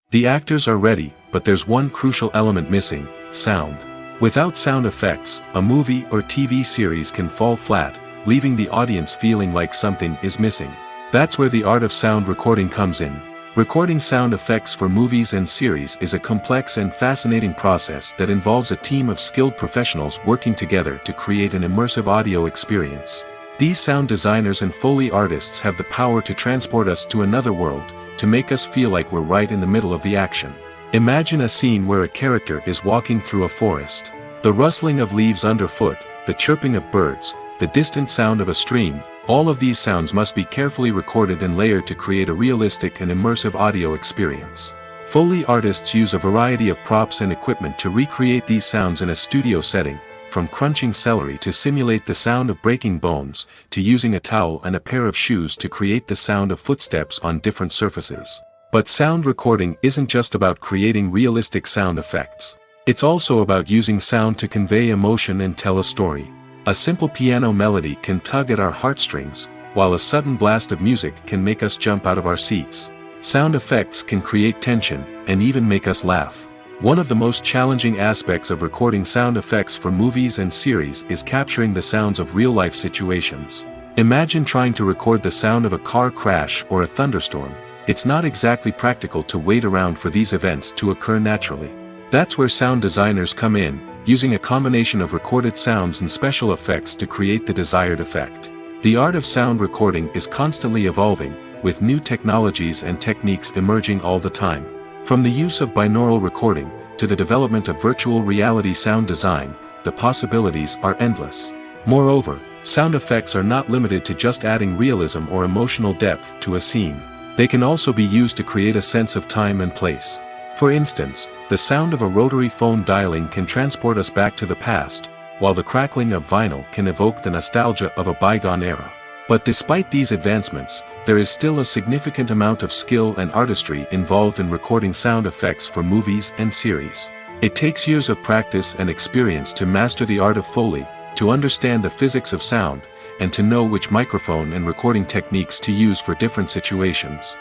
The actors are ready, but there's one crucial element missing: sound. Without sound effects, a movie or TV series can fall flat, leaving the audience feeling like something is missing. That's where the art of sound recording comes in. Recording sound effects for movies and series is a complex and fascinating process that involves a team of skilled professionals working together to create an immersive audio experience. These sound designers and Foley artists have the power to transport us to another world, to make us feel like we're right in the middle of the action. Imagine a scene where a character is walking through a forest. The rustling of leaves underfoot, the chirping of birds, the distant sound of a stream, all of these sounds must be carefully recorded and layered to create a realistic and immersive audio experience. Foley artists use a variety of props and equipment to recreate these sounds in a studio setting, from crunching celery to simulate the sound of breaking bones, to using a towel and a pair of shoes to create the sound of footsteps on different surfaces. But sound recording isn't just about creating realistic sound effects. It's also about using sound to convey emotion and tell a story. A simple piano melody can tug at our heartstrings, while a sudden blast of music can make us jump out of our seats. Sound effects can create tension, and even make us laugh. One of the most challenging aspects of recording sound effects for movies and series is capturing the sounds of real-life situations. Imagine trying to record the sound of a car crash or a thunderstorm. It's not exactly practical to wait around for these events to occur naturally. That's where sound designers come in, using a combination of recorded sounds and special effects to create the desired effect. The art of sound recording is constantly evolving, with new technologies and techniques emerging all the time. From the use of binaural recording, to the development of virtual reality sound design, the possibilities are endless. Moreover, sound effects are not limited to just adding realism or emotional depth to a scene. They can also be used to create a sense of time and place. For instance, the sound of a rotary phone dialing can transport us back to the past, while the crackling of vinyl can evoke the nostalgia of a bygone era. But despite these advancements, there is still a significant amount of skill and artistry involved in recording sound effects for movies and series. It takes years of practice and experience to master the art of Foley, to understand the physics of sound, and to know which microphone and recording techniques to use for different situations.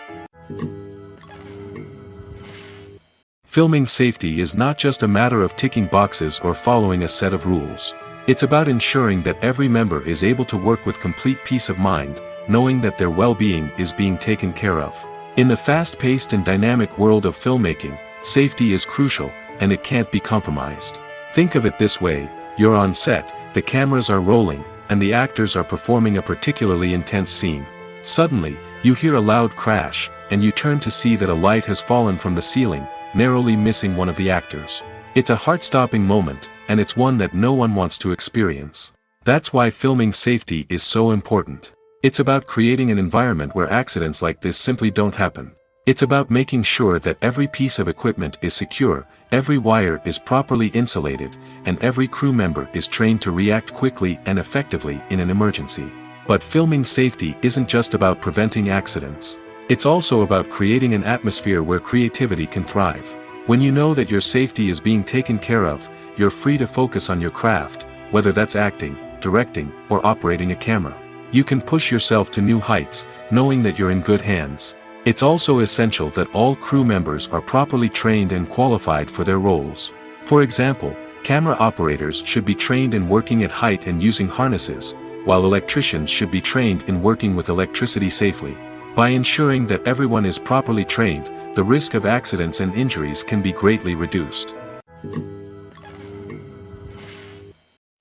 Filming safety is not just a matter of ticking boxes or following a set of rules. It's about ensuring that every member is able to work with complete peace of mind, knowing that their well-being is being taken care of. In the fast-paced and dynamic world of filmmaking, safety is crucial, and it can't be compromised. Think of it this way: you're on set, the cameras are rolling, and the actors are performing a particularly intense scene. Suddenly, you hear a loud crash, and you turn to see that a light has fallen from the ceiling, narrowly missing one of the actors. It's a heart-stopping moment, and it's one that no one wants to experience. That's why filming safety is so important. It's about creating an environment where accidents like this simply don't happen. It's about making sure that every piece of equipment is secure, every wire is properly insulated, and every crew member is trained to react quickly and effectively in an emergency. But filming safety isn't just about preventing accidents. It's also about creating an atmosphere where creativity can thrive. When you know that your safety is being taken care of, you're free to focus on your craft, whether that's acting, directing, or operating a camera. You can push yourself to new heights, knowing that you're in good hands. It's also essential that all crew members are properly trained and qualified for their roles. For example, camera operators should be trained in working at height and using harnesses, while electricians should be trained in working with electricity safely. By ensuring that everyone is properly trained, the risk of accidents and injuries can be greatly reduced.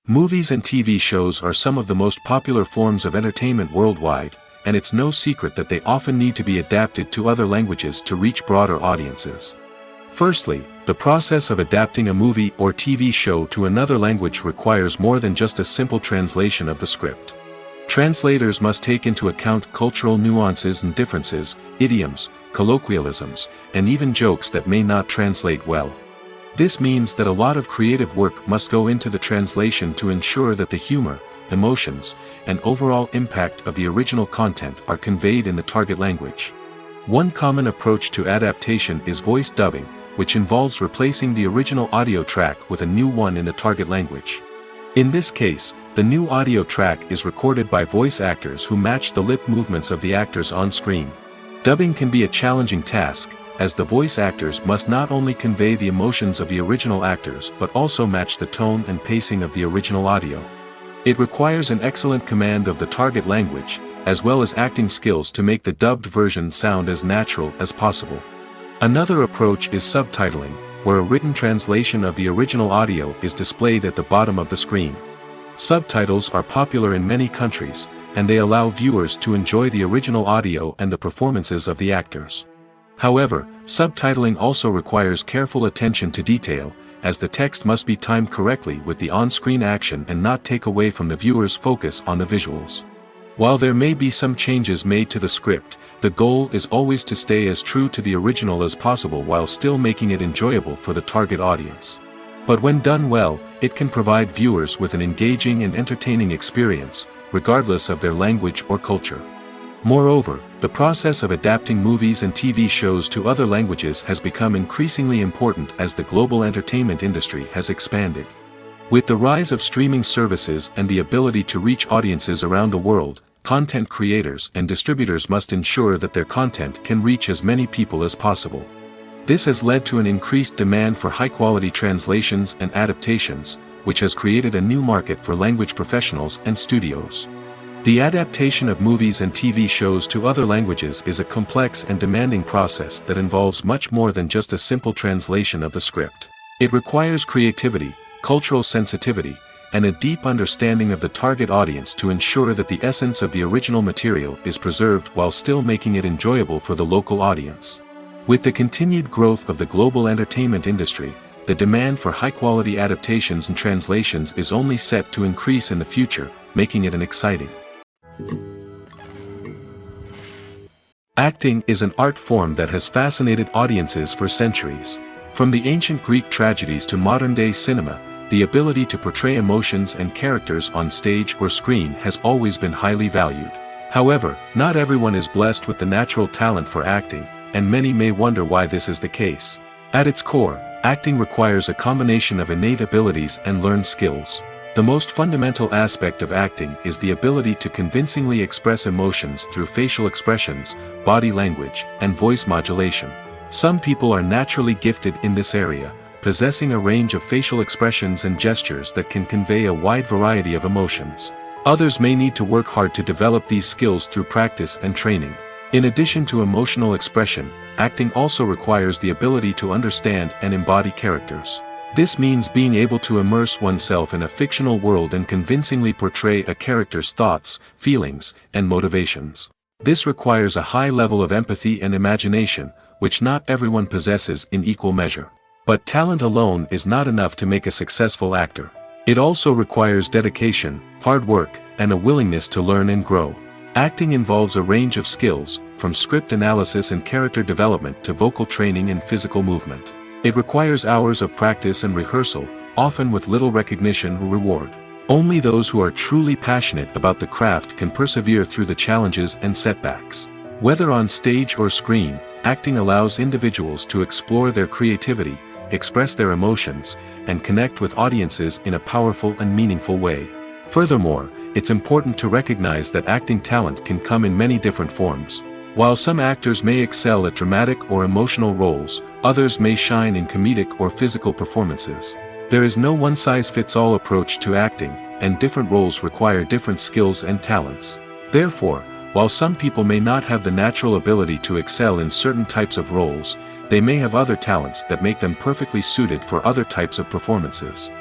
Movies and TV shows are some of the most popular forms of entertainment worldwide, and it's no secret that they often need to be adapted to other languages to reach broader audiences. Firstly, the process of adapting a movie or TV show to another language requires more than just a simple translation of the script. Translators must take into account cultural nuances and differences, idioms, colloquialisms, and even jokes that may not translate well. This means that a lot of creative work must go into the translation to ensure that the humor, emotions, and overall impact of the original content are conveyed in the target language. One common approach to adaptation is voice dubbing, which involves replacing the original audio track with a new one in the target language. In this case, the new audio track is recorded by voice actors who match the lip movements of the actors on screen. Dubbing can be a challenging task, as the voice actors must not only convey the emotions of the original actors but also match the tone and pacing of the original audio. It requires an excellent command of the target language, as well as acting skills to make the dubbed version sound as natural as possible. Another approach is subtitling, where a written translation of the original audio is displayed at the bottom of the screen. Subtitles are popular in many countries, and they allow viewers to enjoy the original audio and the performances of the actors. However, subtitling also requires careful attention to detail, as the text must be timed correctly with the on-screen action and not take away from the viewer's focus on the visuals. While there may be some changes made to the script, the goal is always to stay as true to the original as possible while still making it enjoyable for the target audience. But when done well, it can provide viewers with an engaging and entertaining experience, regardless of their language or culture. Moreover, the process of adapting movies and TV shows to other languages has become increasingly important as the global entertainment industry has expanded. With the rise of streaming services and the ability to reach audiences around the world, content creators and distributors must ensure that their content can reach as many people as possible. This has led to an increased demand for high-quality translations and adaptations, which has created a new market for language professionals and studios. The adaptation of movies and TV shows to other languages is a complex and demanding process that involves much more than just a simple translation of the script. It requires creativity, cultural sensitivity, and a deep understanding of the target audience to ensure that the essence of the original material is preserved while still making it enjoyable for the local audience. With the continued growth of the global entertainment industry, the demand for high-quality adaptations and translations is only set to increase in the future, making it an exciting. Acting is an art form that has fascinated audiences for centuries. From the ancient Greek tragedies to modern-day cinema, the ability to portray emotions and characters on stage or screen has always been highly valued. However, not everyone is blessed with the natural talent for acting, and many may wonder why this is the case. At its core, acting requires a combination of innate abilities and learned skills. The most fundamental aspect of acting is the ability to convincingly express emotions through facial expressions, body language, and voice modulation. Some people are naturally gifted in this area, possessing a range of facial expressions and gestures that can convey a wide variety of emotions. Others may need to work hard to develop these skills through practice and training. In addition to emotional expression, acting also requires the ability to understand and embody characters. This means being able to immerse oneself in a fictional world and convincingly portray a character's thoughts, feelings, and motivations. This requires a high level of empathy and imagination, which not everyone possesses in equal measure. But talent alone is not enough to make a successful actor. It also requires dedication, hard work, and a willingness to learn and grow. Acting involves a range of skills, from script analysis and character development to vocal training and physical movement. It requires hours of practice and rehearsal, often with little recognition or reward. Only those who are truly passionate about the craft can persevere through the challenges and setbacks. Whether on stage or screen, acting allows individuals to explore their creativity, express their emotions, and connect with audiences in a powerful and meaningful way. Furthermore, it's important to recognize that acting talent can come in many different forms. While some actors may excel at dramatic or emotional roles, others may shine in comedic or physical performances. There is no one-size-fits-all approach to acting, and different roles require different skills and talents. Therefore, while some people may not have the natural ability to excel in certain types of roles, they may have other talents that make them perfectly suited for other types of performances.